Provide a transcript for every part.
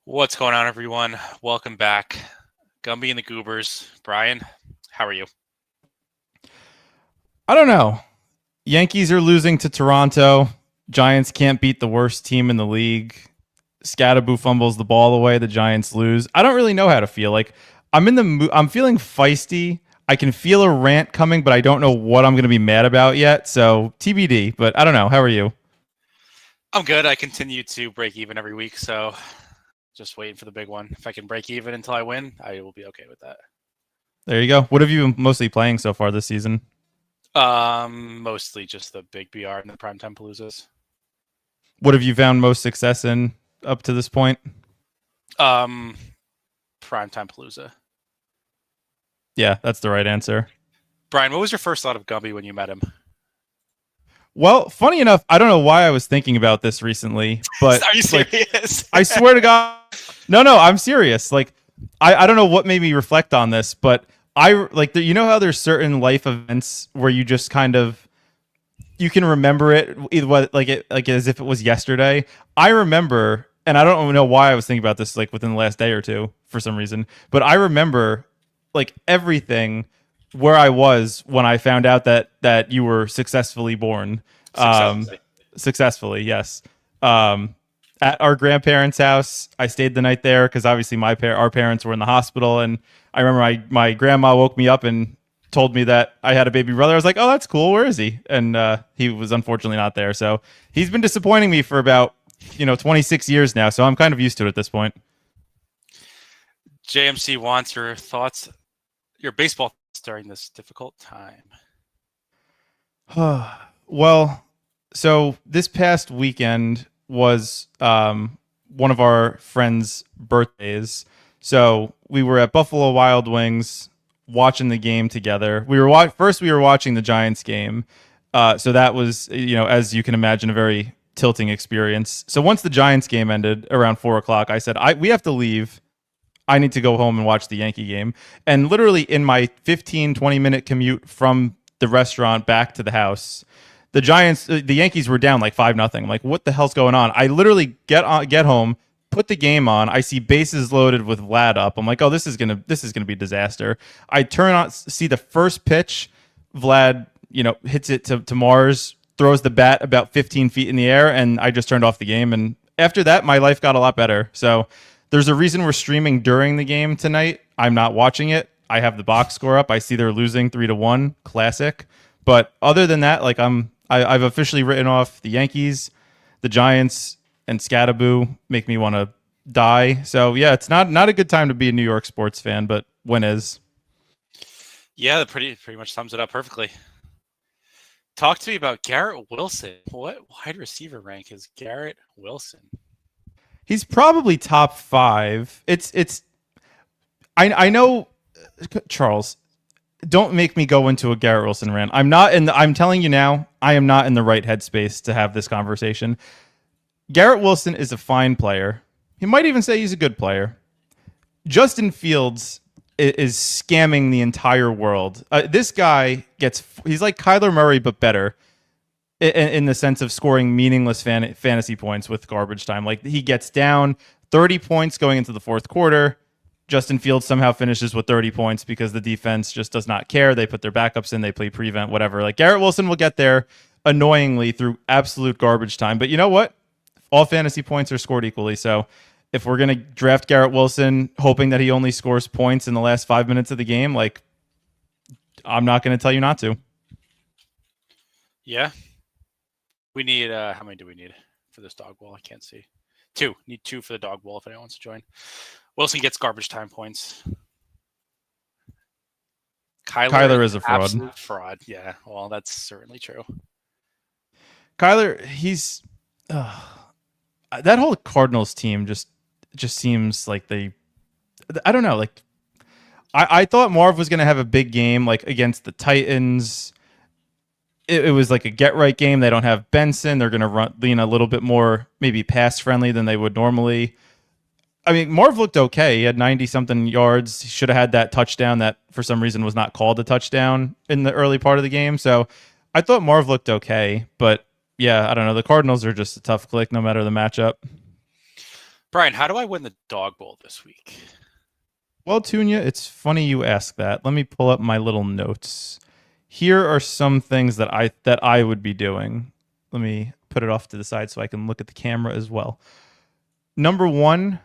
What's going on, everyone? Welcome back. Gumby and the Goobers. Brian, how are you? I don't know. Yankees are losing to Toronto. Giants can't beat the worst team in the league. Scatterboo fumbles the ball away. The Giants lose. I don't really know how to feel. Like I'm feeling feisty. I can feel a rant coming, but I don't know what I'm going to be mad about yet. So TBD. But I don't know. How are you? I'm good. I continue to break even every week, so just waiting for the big one. If I can break even until I win, I will be okay with that. There you go. What have you been mostly playing so far this season? Mostly just the big BR and the primetime paloozas. What have you found most success in up to this point? Um, primetime palooza. Yeah, that's the right answer. Brian, what was your first thought of Gumby when you met him? Well, funny enough, I don't know why I was thinking about this recently, but Are you like serious? I swear to God, no, I'm serious. Like I don't know what made me reflect on this, but I like you know how there's certain life events where you just kind of you can remember it either like as if it was yesterday. I remember, and I don't know why I was thinking about this like within the last day or two for some reason, but I remember like everything where I was when I found out that you were successfully born. Um, Successfully. successfully, yes. Um, at our grandparents' house, I stayed the night there because obviously our parents were in the hospital, and I remember my grandma woke me up and told me that I had a baby brother. I was like, "Oh, that's cool. Where is he?" And he was unfortunately not there. So he's been disappointing me for about 26 years now. So I'm kind of used to it at this point. JMC wants your thoughts, your baseball thoughts during this difficult time. Well, so this past weekend was one of our friends' birthdays. So we were at Buffalo Wild Wings watching the game together. First we were watching the Giants game. So that was, as you can imagine, a very tilting experience. So once the Giants game ended around 4 o'clock, I said, we have to leave. I need to go home and watch the Yankee game. And literally in my 15-20 minute commute from the restaurant back to the house, the Yankees were down like 5-0. I'm like, what the hell's going on? I literally get home, put the game on. I see bases loaded with Vlad up. I'm like, oh, this is gonna be disaster. I turn on, see the first pitch. Vlad, hits it to Mars, throws the bat about 15 feet in the air, and I just turned off the game. And after that, my life got a lot better. So there's a reason we're streaming during the game tonight. I'm not watching it. I have the box score up. I see they're losing 3-1. Classic. But other than that, like I've officially written off the Yankees, the Giants, and Scatterboo make me want to die. So yeah, it's not a good time to be a New York sports fan, but when is? Yeah, that pretty much sums it up perfectly. Talk to me about Garrett Wilson. What wide receiver rank is Garrett Wilson? He's probably top five. I know, Charles. Don't make me go into a Garrett Wilson rant. I'm telling you now, I am not in the right headspace to have this conversation. Garrett Wilson is a fine player. He might even say he's a good player. Justin Fields is scamming the entire world. This guy he's like Kyler Murray, but better in the sense of scoring meaningless fantasy points with garbage time. Like he gets down 30 points going into the fourth quarter. Justin Fields somehow finishes with 30 points because the defense just does not care. They put their backups in, they play prevent, whatever. Like Garrett Wilson will get there annoyingly through absolute garbage time. But you know what? All fantasy points are scored equally. So if we're going to draft Garrett Wilson hoping that he only scores points in the last 5 minutes of the game, like I'm not going to tell you not to. Yeah. We need how many do we need for this dog wall? I can't see. 2. Need 2 for the dog wall if anyone wants to join. Wilson gets garbage time points. Kyler is a fraud. Absolute fraud. Yeah, well, that's certainly true. Kyler, he's that whole Cardinals team just seems like I don't know, like I thought Marv was going to have a big game like against the Titans. It was like a get right game. They don't have Benson. They're going to lean a little bit more maybe pass friendly than they would normally. I mean, Marv looked okay. He had 90 something yards. He should have had that touchdown that for some reason was not called a touchdown in the early part of the game. So I thought Marv looked okay, but yeah, I don't know. The Cardinals are just a tough click no matter the matchup. Brian, how do I win the dog bowl this week? Well, Tunya, it's funny you ask that. Let me pull up my little notes. Here are some things that I would be doing. Let me put it off to the side so I can look at the camera as well. Number one,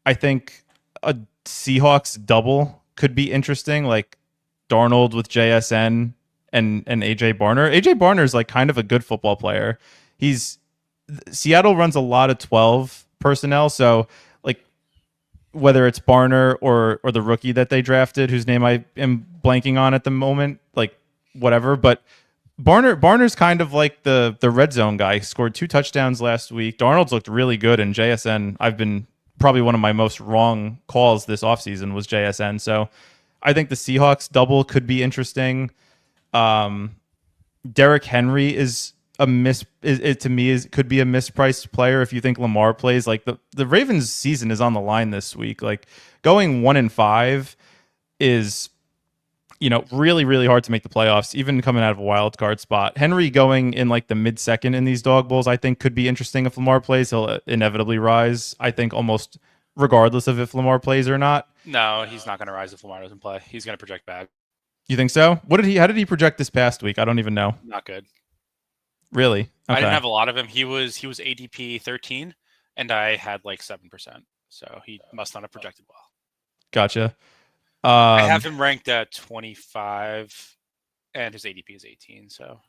I think a Seahawks double could be interesting, like Darnold with JSN and AJ Barner. AJ Barner is like kind of a good football player. Seattle runs a lot of 12 personnel, so like whether it's Barner or the rookie that they drafted, whose name I am blanking on at the moment, like whatever, but Barner's kind of like the red zone guy. He scored 2 touchdowns last week. Darnold's looked really good, and JSN, I've been probably one of my most wrong calls this offseason was JSN. So I think the Seahawks double could be interesting. Derrick Henry is to me could be a mispriced player if you think Lamar plays. Like the Ravens season is on the line this week. Like going 1-5 is really, really hard to make the playoffs, even coming out of a wild card spot. Henry going in like the mid-second in these dog bowls, I think could be interesting. If Lamar plays, he'll inevitably rise, I think, almost regardless of if Lamar plays or not. No, he's not going to rise if Lamar doesn't play. He's going to project bad. You think so? How did he project this past week? I don't even know. Not good. Really? Okay. I didn't have a lot of him. He was ADP 13, and I had like 7%. So he must not have projected well. Gotcha. I have him ranked at 25, and his ADP is 18. So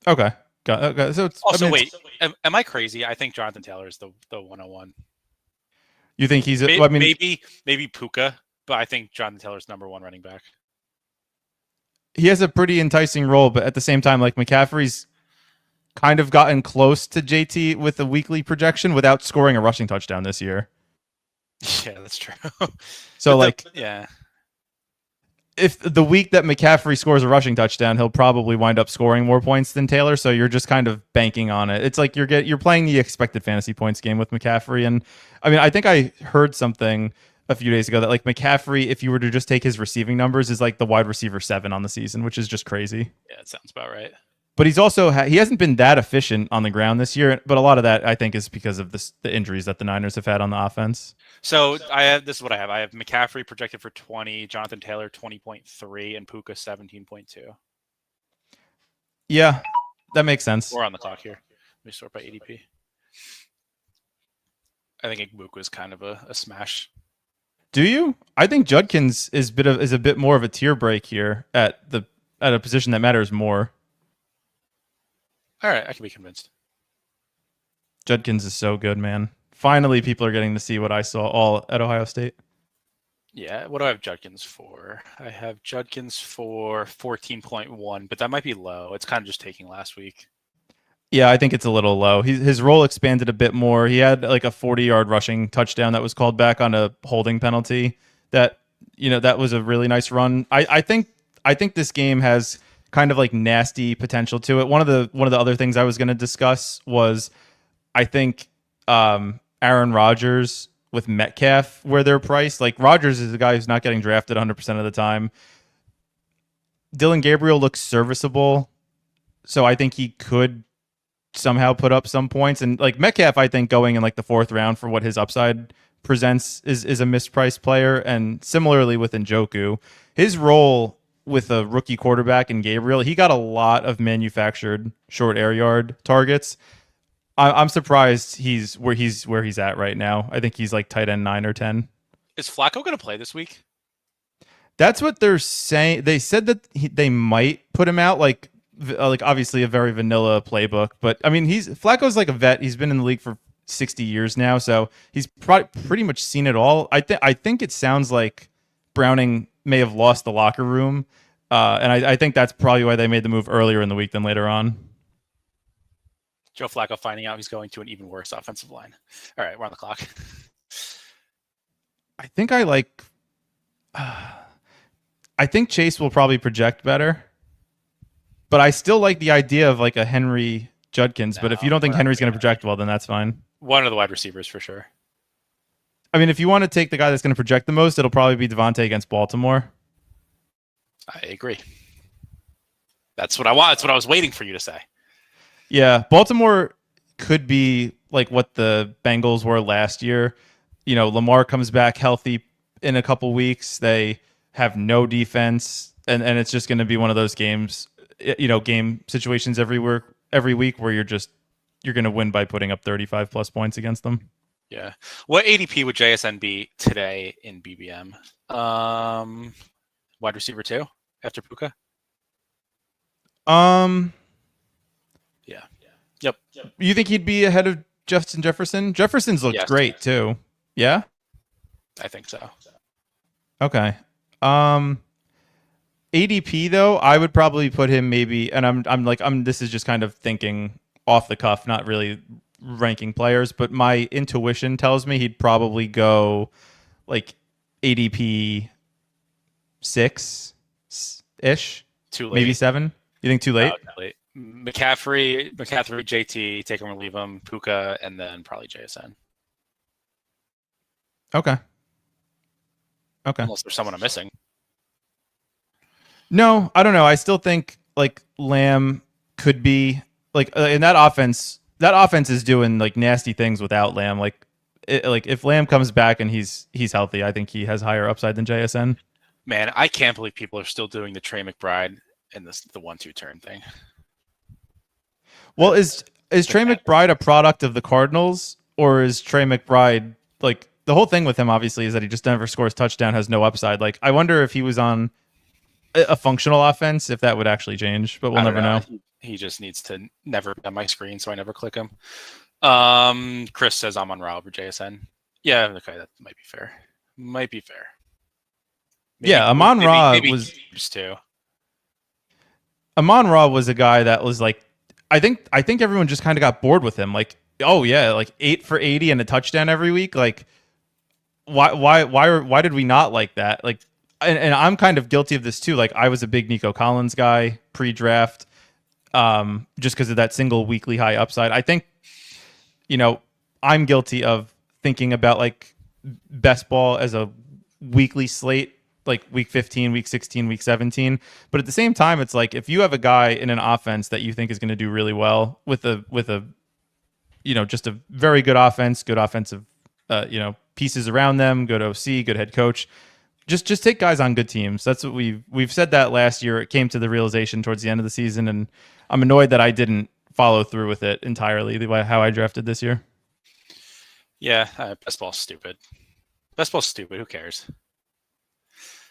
okay, okay. So it's also wait. Am I crazy? I think Jonathan Taylor is the 101. You think he's? Maybe Puka, but I think Jonathan Taylor's number 1 running back. He has a pretty enticing role, but at the same time, like McCaffrey's kind of gotten close to JT with a weekly projection without scoring a rushing touchdown this year. Yeah, that's true. So yeah. If the week that McCaffrey scores a rushing touchdown, he'll probably wind up scoring more points than Taylor. So you're just kind of banking on it. It's like you're playing the expected fantasy points game with McCaffrey. And I mean, I think I heard something a few days ago that like McCaffrey, if you were to just take his receiving numbers, is like the wide receiver 7 on the season, which is just crazy. Yeah, it sounds about right. But he's also he hasn't been that efficient on the ground this year. But a lot of that I think is because of the injuries that the Niners have had on the offense. So this is what I have. I have McCaffrey projected for 20, Jonathan Taylor 20.3, and Puka 17.2. Yeah, that makes sense. We're on the clock here. Let me sort by ADP. I think Puka is kind of a smash. Do you? I think Judkins is a bit more of a tier break here at a position that matters more. All right, I can be convinced. Judkins is so good, man. Finally, people are getting to see what I saw all at Ohio State. Yeah, what do I have Judkins for? I have Judkins for 14.1, but that might be low. It's kind of just taking last week. Yeah, I think it's a little low. His role expanded a bit more. He had like a 40-yard rushing touchdown that was called back on a holding penalty. That was a really nice run. I think this game has kind of like nasty potential to it. One of the other things I was going to discuss was I think Aaron Rodgers with Metcalf where they're priced. Like Rodgers is a guy who's not getting drafted 100% of the time. Dylan Gabriel looks serviceable, so I think he could somehow put up some points. And like Metcalf, I think going in like the 4th round for what his upside presents is a mispriced player. And similarly with Njoku, his role with a rookie quarterback in Gabriel, he got a lot of manufactured short air yard targets. I'm surprised he's where he's at right now. I think he's like tight end 9 or 10. Is Flacco going to play this week? That's what they're saying. They said that they might put him out, like obviously a very vanilla playbook. But I mean, Flacco's like a vet. He's been in the league for 60 years now, so he's pretty much seen it all. I think it sounds like Browning may have lost the locker room, and I think that's probably why they made the move earlier in the week than later on. Joe Flacco finding out he's going to an even worse offensive line. All right, we're on the clock. I think I think Chase will probably project better, but I still like the idea of like a Henry Judkins. But if you don't think Henry's going to project well, then that's fine. One of the wide receivers for sure. I mean, if you want to take the guy that's going to project the most, it'll probably be Devontae against Baltimore. I agree. That's what I want. That's what I was waiting for you to say. Yeah, Baltimore could be like what the Bengals were last year. You know, Lamar comes back healthy in a couple weeks. They have no defense, and it's just going to be one of those games, you know, game situations every week where you're going to win by putting up 35 plus points against them. Yeah. What ADP would JSN be today in BBM? Wide receiver 2 after Puka? Yeah. Yep. You think he'd be ahead of Justin Jefferson? Jefferson's looked great too. Yeah? I think so. Okay. ADP though, I would probably put him maybe, and I'm this is just kind of thinking off the cuff, not really ranking players, but my intuition tells me he'd probably go like ADP 6 ish, Too late. maybe 7. You think too late? No, too late. McCaffrey, JT, take him or leave him, Puka, and then probably JSN. Okay. Unless there's someone I'm missing. No, I don't know. I still think like Lamb could be like in that offense. That offense is doing like nasty things without Lamb. Like if Lamb comes back and he's healthy, I think he has higher upside than JSN. Man, I can't believe people are still doing the Trey McBride and the 1-2 turn thing. Well, is Trey McBride a product of the Cardinals, or is Trey McBride like the whole thing with him? Obviously, is that he just never scores touchdown, has no upside. Like I wonder if he was on a functional offense, if that would actually change, but we'll never know. He just needs to never be on my screen, so I never click him. Chris says I'm on Rob or JSN. Yeah, okay, that might be fair. Maybe, yeah, Amon-Ra was too. Amon-Ra was a guy that was like, I think everyone just kind of got bored with him. Like, oh yeah, like 8 for 80 and a touchdown every week. Like, why did we not like that? Like, and I'm kind of guilty of this too. Like, I was a big Nico Collins guy pre-draft, just because of that single weekly high upside. I think, you know, I'm guilty of thinking about like best ball as a weekly slate, like week 15, week 16, week 17. But at the same time, it's like if you have a guy in an offense that you think is going to do really well with a you know, just a very good offense, good offensive you know, pieces around them, good OC, good head coach. Just take guys on good teams. That's what we've said that last year. It came to the realization towards the end of the season, and I'm annoyed that I didn't follow through with it entirely, the way how I drafted this year. Yeah, best ball's stupid. Best ball's stupid. Who cares?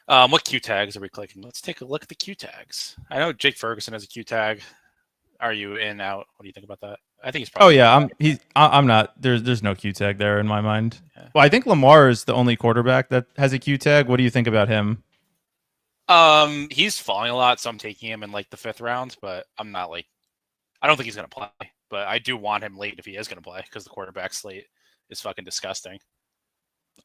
What Q tags are we clicking? Let's take a look at the Q tags. I know Jake Ferguson has a Q tag. Are you in, out? What do you think about that? I think he's probably. Oh yeah, I'm not. There's no Q tag there in my mind. Yeah. Well, I think Lamar is the only quarterback that has a Q tag. What do you think about him? He's falling a lot, so I'm taking him in like the 5th round. But I'm not like, I don't think he's gonna play. But I do want him late if he is gonna play because the quarterback slate is fucking disgusting.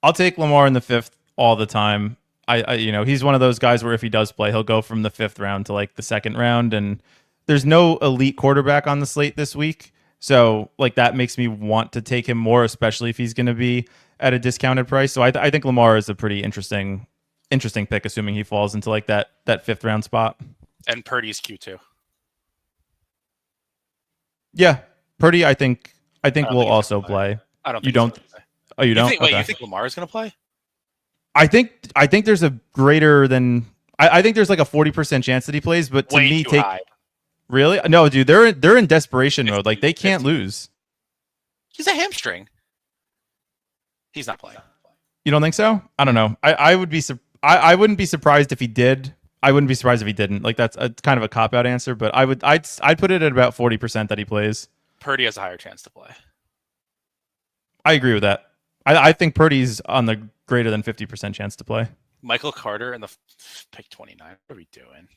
I'll take Lamar in the 5th all the time. I you know, he's one of those guys where if he does play, he'll go from the 5th round to like the 2nd round, and there's no elite quarterback on the slate this week. So like that makes me want to take him more, especially if he's going to be at a discounted price. So I think Lamar is a pretty interesting pick, assuming he falls into like that 5th round spot. And Purdy's Q2. Yeah, Purdy. I think will also play. I don't. You don't. Oh, you don't. Wait, you think Lamar is going to play? I think there's a greater than. I think there's like a 40% chance that he plays, but to me, take. High. Really? No, dude. They're in desperation mode. Like they can't lose. He's a hamstring. He's not playing. You don't think so? I don't know. I would be. I wouldn't be surprised if he did. I wouldn't be surprised if he didn't. Like that's a kind of a cop out answer, but I'd put it at about 40% that he plays. Purdy has a higher chance to play. I agree with that. I think Purdy's on the greater than 50% chance to play. Michael Carter in the pick 29. What are we doing?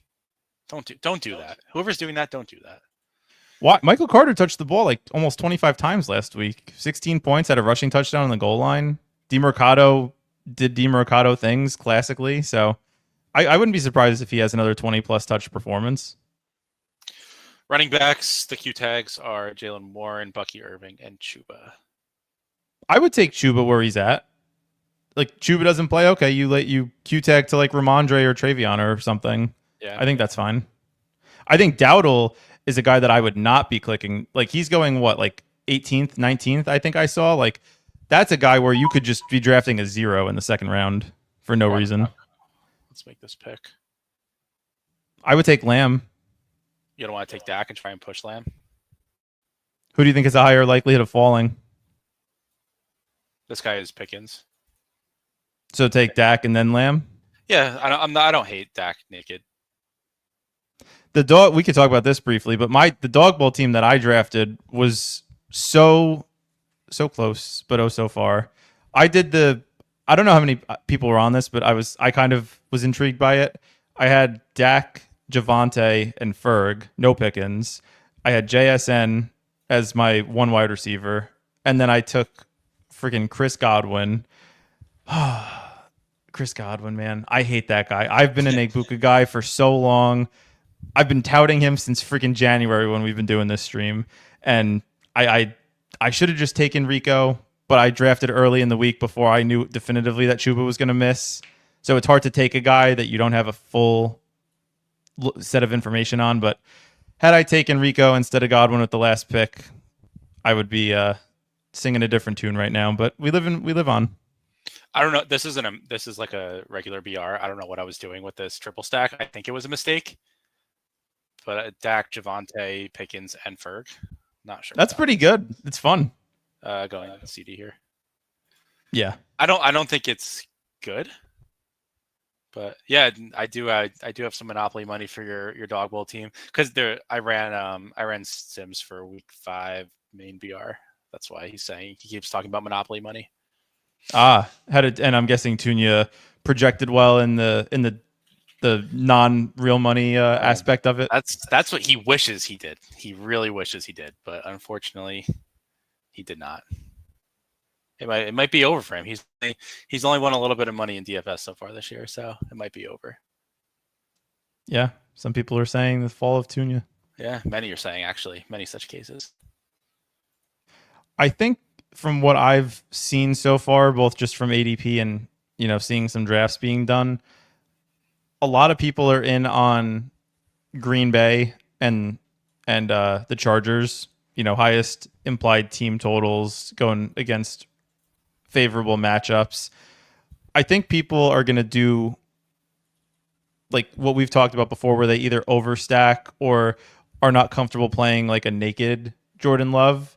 Don't do that. Whoever's doing that, don't do that. Why? Michael Carter touched the ball like almost 25 times last week. 16 points, had a rushing touchdown on the goal line. DeMercado did DeMercado things classically. So I wouldn't be surprised if he has another 20-plus touch performance. Running backs, the Q tags are Jalen Warren, Bucky Irving, and Chuba. I would take Chuba where he's at. Like Chuba doesn't play, okay, you Q tag to like Ramondre or Travion or something. Yeah, I think that's fine. I think Dowdle is a guy that I would not be clicking. Like he's going what, like 18th, 19th, I think I saw. Like, that's a guy where you could just be drafting a 0 in the second round for no reason. Let's make this pick. I would take Lamb. You don't want to take Dak and try and push Lamb? Who do you think is a higher likelihood of falling? This guy is Pickens. So take Dak and then Lamb? Yeah, I don't hate Dak naked. The dog, we could talk about this briefly, but the dog bowl team that I drafted was so close, but oh so far. I don't know how many people were on this, but I kind of was intrigued by it. I had Dak, Javante, and Ferg, no Pickens. I had JSN as my one wide receiver, and then I took freaking Chris Godwin. Chris Godwin, man, I hate that guy. I've been an Egbuka guy for so long. I've been touting him since freaking January when we've been doing this stream, and I should have just taken Rico, but I drafted early in the week before I knew definitively that Chuba was going to miss. So it's hard to take a guy that you don't have a full set of information on. But had I taken Rico instead of Godwin with the last pick, I would be singing a different tune right now. But we live on. I don't know. This is like a regular BR. I don't know what I was doing with this triple stack. I think it was a mistake. But Dak, Javante, Pickens, and Ferg. Not sure. That's pretty good. It's fun. Going CD here. Yeah. I don't think it's good. But yeah, I do have some Monopoly money for your dog bowl team because I ran Sims for week 5 main BR. That's why he keeps talking about Monopoly money. And I'm guessing Tunya projected well in the non-real money aspect of it. That's what he wishes he did. He really wishes he did, but unfortunately, he did not. It might be over for him. He's only won a little bit of money in DFS so far this year, so it might be over. Yeah, some people are saying the fall of Tunya. Yeah, many are saying actually, many such cases. I think from what I've seen so far, both just from ADP and seeing some drafts being done, a lot of people are in on Green Bay and the Chargers. Highest implied team totals going against favorable matchups. I think people are going to do like what we've talked about before, where they either overstack or are not comfortable playing like a naked Jordan Love.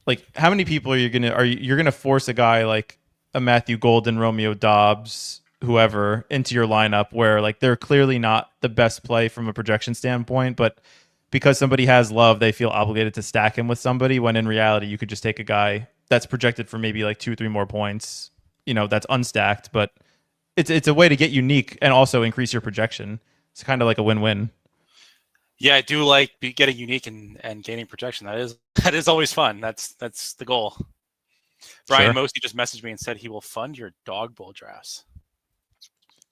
Like, how many people are you're gonna force a guy like a Matthew Golden, Romeo Dobbs, whoever into your lineup where like they're clearly not the best play from a projection standpoint, but because somebody has Love, they feel obligated to stack him with somebody, when in reality you could just take a guy that's projected for maybe like 2-3 more points, that's unstacked, but it's a way to get unique and also increase your projection. It's kind of like a win-win. Yeah, I do like getting unique and gaining projection. That is always fun. That's the goal. Brian Mosey just messaged me and said he will fund your dog bowl drafts.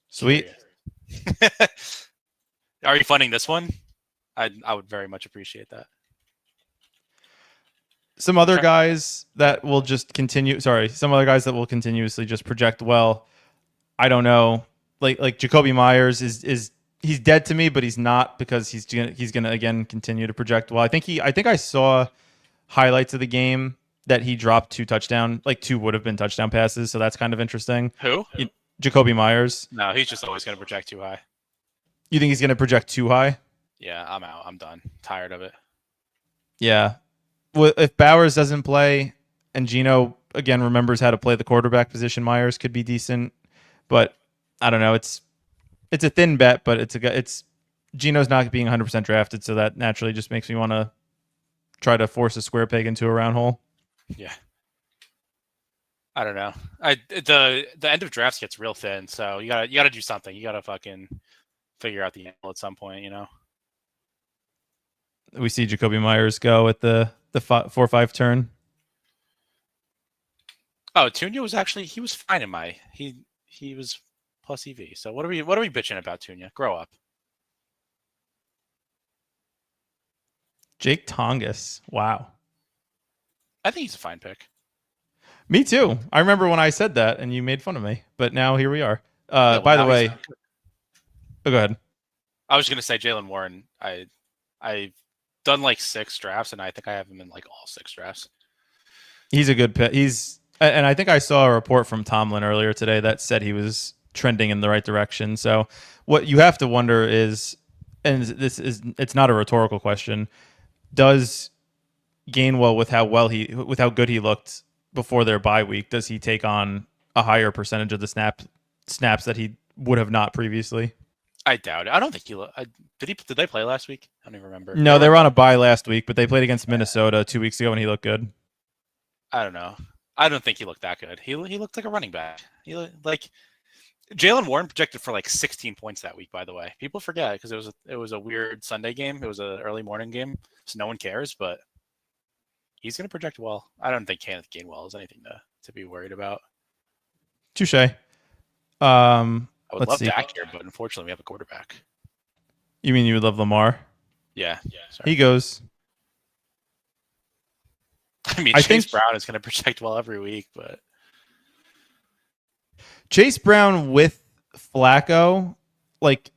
Sweet. Are you funding this one? I would very much appreciate that. Some other guys that will just continue. Sorry, some other guys that will continuously just project well. I don't know. Like Jacoby Myers is he's dead to me, but he's not, because he's gonna again continue to project well. I think I saw highlights of the game that he dropped 2 would have been touchdown passes, so that's kind of interesting. Who? Jacoby Myers. No, he's just always gonna project too high. You think he's gonna project too high? Yeah, I'm out. I'm done. Tired of it. Yeah. Well, if Bowers doesn't play and Geno again remembers how to play the quarterback position, Myers could be decent. But I don't know. It's a thin bet, but it's Geno's not being 100% drafted, so that naturally just makes me want to try to force a square peg into a round hole. Yeah. I don't know. The end of drafts gets real thin, so you gotta do something. You gotta fucking figure out the angle at some point, We see Jacoby Myers go at the 4-5 turn. Oh, Tunya was actually he was fine in my he was plus EV. So what are we bitching about, Tunya? Grow up. Jake Tongas. Wow. I think he's a fine pick. Me too. I remember when I said that and you made fun of me, but now here we are. By the way, go ahead. I was going to say Jalen Warren. I've done like 6 drafts, and I think I have him in like all 6 drafts. He's a good pick. And I think I saw a report from Tomlin earlier today that said he was trending in the right direction. So what you have to wonder is, and it's not a rhetorical question, does Gainwell with how good he looked before their bye week, does he take on a higher percentage of the snaps that he would have not previously? I doubt it. I don't think he did they play last week? I don't even remember. No, they were on a bye last week, but they played against Minnesota 2 weeks ago and he looked good. I don't know. I don't think he looked that good. He looked like a running back. He looked like Jalen Warren projected for like 16 points that week. By the way, people forget because it was a weird Sunday game. It was an early morning game, so no one cares. But he's going to project well. I don't think Kenneth Gainwell is anything to be worried about. Touche. I would Let's love see. Dak here, but unfortunately, we have a quarterback. You mean you would love Lamar? Yeah. Sorry. He goes. I mean, Chase Brown is going to project well every week, but Chase Brown with Flacco, like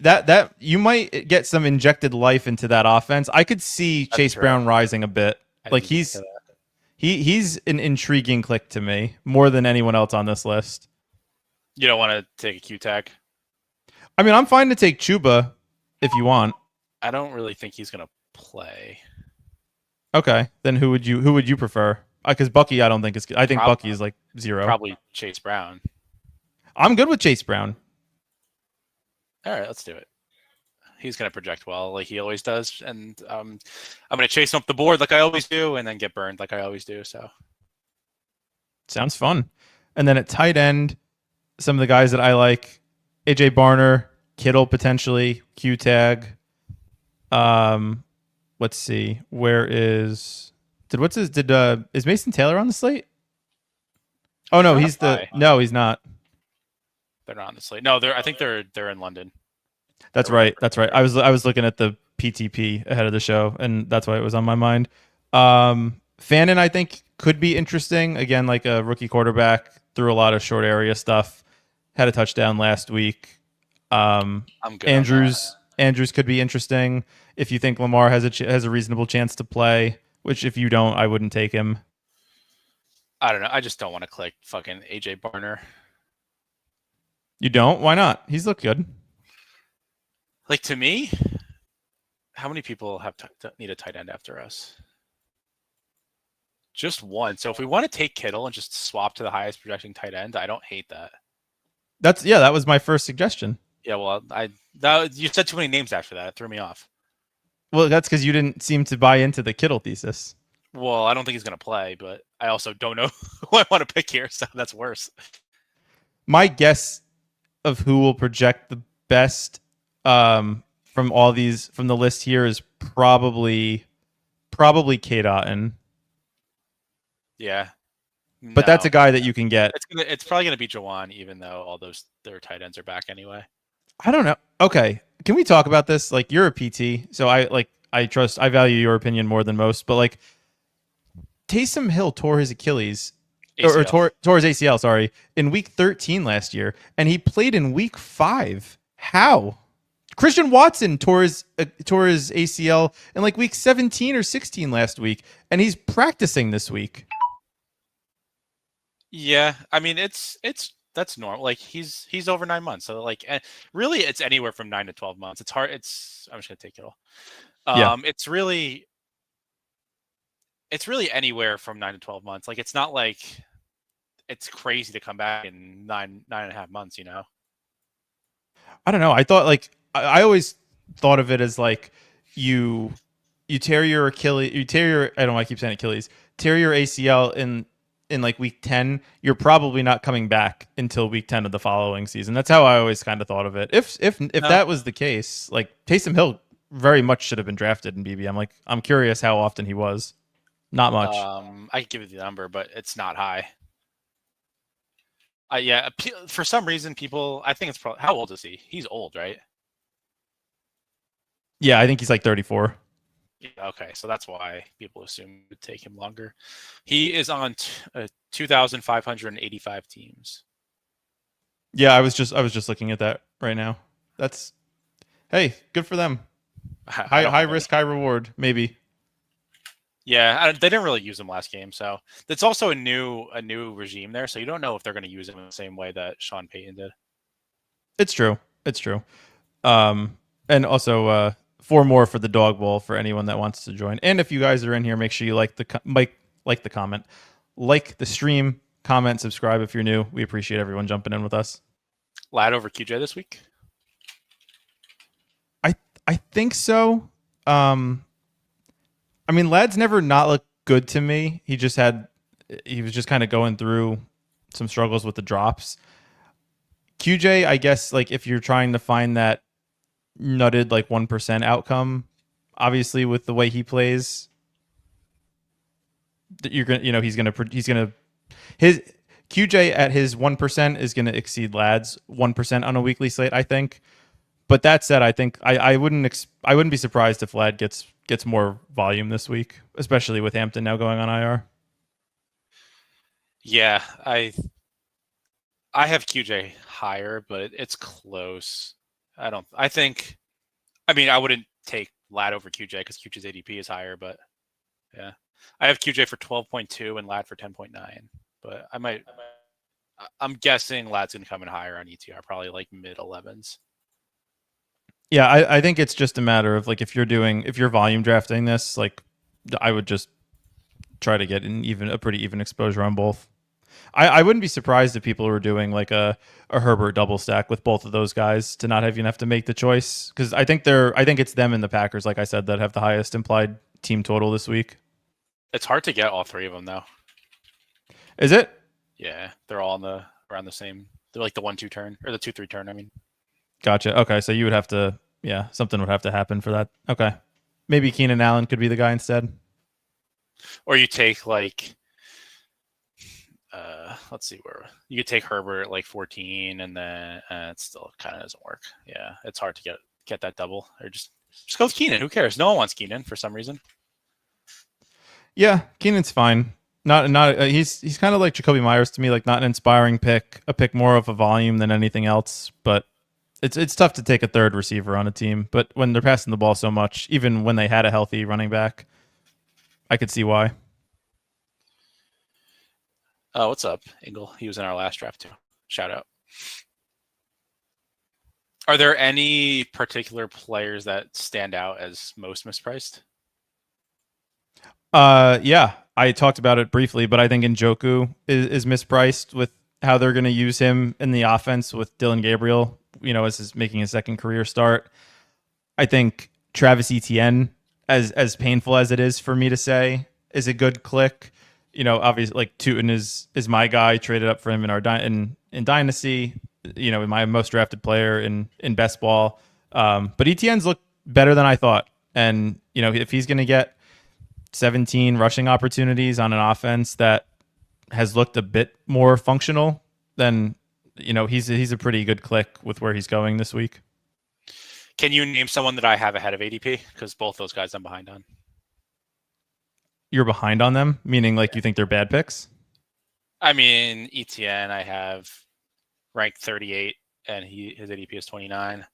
that you might get some injected life into that offense. I could see Chase Brown rising a bit. Like he's an intriguing click to me more than anyone else on this list. You don't want to take a Q tag? I mean, I'm fine to take Chuba if you want. I don't really think he's going to play. Okay, then who would you prefer? Because Bucky, I don't think is. I think Bucky is like 0. Probably Chase Brown. I'm good with Chase Brown. All right, let's do it. He's going to project well, like he always does, and I'm going to chase him up the board like I always do, and then get burned like I always do. So sounds fun. And then at tight end, some of the guys that I like: AJ Barner, Kittle potentially, Q tag. Let's see. Where is is Mason Taylor on the slate? Oh no, he's not. They're not on the slate. No, I think they're in London. That's right. I was looking at the PTP ahead of the show, and that's why it was on my mind. Fannin, I think, could be interesting. Again, like a rookie quarterback, threw a lot of short area stuff. Had a touchdown last week. I'm good. Andrews could be interesting if you think Lamar has a reasonable chance to play. Which, if you don't, I wouldn't take him. I don't know. I just don't want to click fucking AJ Barner. You don't? Why not? He's looked good. Like, to me, how many people need a tight end after us? Just one. So if we want to take Kittle and just swap to the highest projecting tight end, I don't hate that. That was my first suggestion. Yeah, well, you said too many names after that. It threw me off. Well, that's because you didn't seem to buy into the Kittle thesis. Well, I don't think he's going to play, but I also don't know who I want to pick here, so that's worse. My guess of who will project the best from the list here is probably Kate Otten. Yeah. But that's a guy that you can get. It's probably going to be Jawan, even though all their tight ends are back anyway. I don't know. Okay. Can we talk about this? Like, you're a PT, so I value your opinion more than most, but like Taysom Hill tore his Achilles or tore his ACL, sorry, in week 13 last year, and he played in week 5. How? Christian Watson tore his ACL in like week 17 or 16 last week, and he's practicing this week. Yeah, I mean that's normal. Like he's over 9 months, so like really it's anywhere from 9 to 12 months. It's hard. I'm just gonna take it all. It's really anywhere from 9 to 12 months. Like it's not like it's crazy to come back in 9.5 months. You know. I don't know. I thought I always thought of it as like you tear your Achilles, I don't know why I keep saying Achilles, tear your ACL in like week 10, you're probably not coming back until week 10 of the following season. That's how I always kind of thought of it. If that was the case, like Taysom Hill very much should have been drafted in BB. I'm curious how often he was. Not much. I can give you the number, but it's not high. For some reason, I think it's probably, how old is he? He's old, right? Yeah, I think he's like 34. Yeah, okay, so that's why people assume it would take him longer. He is on 2,585 teams. Yeah, I was just looking at that right now. That's, hey, good for them. High risk, high reward, maybe. Yeah, they didn't really use him last game, so it's also a new regime there. So you don't know if they're going to use him in the same way that Sean Payton did. It's true. It's true. And also 4 more for the dog bowl for anyone that wants to join. And if you guys are in here, make sure you like like the comment, like the stream, comment, subscribe if you're new. We appreciate everyone jumping in with us. Lad over QJ this week. I think so. I mean, Lad's never not looked good to me. He was just kind of going through some struggles with the drops. QJ, I guess, like if you're trying to find that nutted like 1% outcome, obviously with the way he plays, you're gonna, he's gonna his QJ at his 1% is gonna exceed Lad's 1% on a weekly slate, I think. But that said, I think I wouldn't be surprised if Lad gets more volume this week, especially with Hampton now going on IR. Yeah, I have QJ higher, but it's close. I wouldn't take Lad over QJ because QJ's ADP is higher, but yeah, I have QJ for 12.2 and Lad for 10.9. But I'm guessing Lad's gonna come in higher on ETR, probably like mid 11s. Yeah, I think it's just a matter of like if you're volume drafting this, like I would just try to get a pretty even exposure on both. I wouldn't be surprised if people were doing like a Herbert double stack with both of those guys to not even have to make the choice, because I think it's them and the Packers, like I said, that have the highest implied team total this week. It's hard to get all three of them though. Is it? Yeah, they're all around the same. They're like the 1-2 turn or the 2-3 turn. I mean. Gotcha. Okay, so you would have to, something would have to happen for that. Okay, maybe Keenan Allen could be the guy instead. Or you take like, let's see, where you could take Herbert at like 14, and then it still kind of doesn't work. Yeah, it's hard to get that double. Or just go with Keenan. Who cares? No one wants Keenan for some reason. Yeah, Keenan's fine. He's kind of like Jacoby Myers to me, like not an inspiring pick, a pick more of a volume than anything else, but it's tough to take a third receiver on a team. But when they're passing the ball so much, even when they had a healthy running back, I could see why. What's up, Ingle? He was in our last draft too. Shout out. Are there any particular players that stand out as most mispriced? Yeah, I talked about it briefly, but I think Njoku is mispriced with how they're going to use him in the offense with Dylan Gabriel, as making his second career start. I think Travis Etienne, as painful as it is for me to say, is a good click. Obviously, like Tootin is my guy. Traded up for him in our in Dynasty. My most drafted player in best ball. But Etienne's looked better than I thought, and if he's going to get 17 rushing opportunities on an offense that has looked a bit more functional, then he's a pretty good click with where he's going this week. Can you name someone that I have ahead of ADP? Because both those guys I'm behind on. You're behind on them, meaning like you think they're bad picks? I mean, ETN I have ranked 38 and his ADP is 29.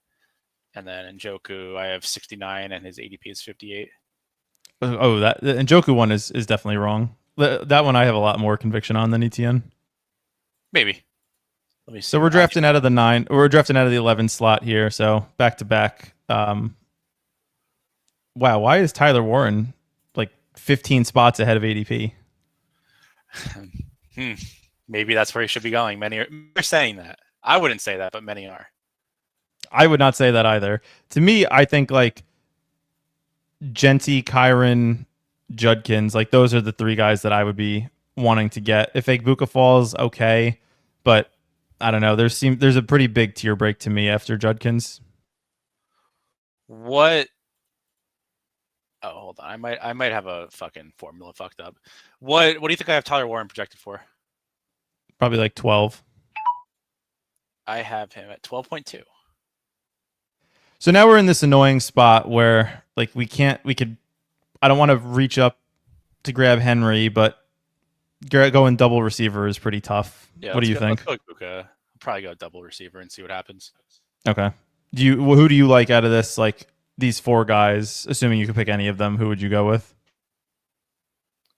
And then Njoku I have 69 and his ADP is 58. Oh, that the Njoku one is definitely wrong. That one I have a lot more conviction on than ETN. Maybe. Let me see. So we're drafting out of the 9. We're drafting out of the 11 slot here. So back to back. Wow, why is Tyler Warren like 15 spots ahead of ADP? Maybe that's where he should be going. Many are saying that. I wouldn't say that, but many are. I would not say that either. To me, I think like Genty, Kyron, Judkins, like those are the 3 guys that I would be wanting to get. If Egbuka falls, okay, but I don't know. There's a pretty big tier break to me after Judkins. What? Oh, hold on. I might have a fucking formula fucked up. What do you think I have Tyler Warren projected for? Probably like 12. I have him at 12.2. So now we're in this annoying spot where like I don't want to reach up to grab Henry, but going double receiver is pretty tough. Yeah, what do you think? Let's go Egbuka. I'll probably go double receiver and see what happens. Okay. Who do you like out of this, like these 4 guys, assuming you could pick any of them, who would you go with?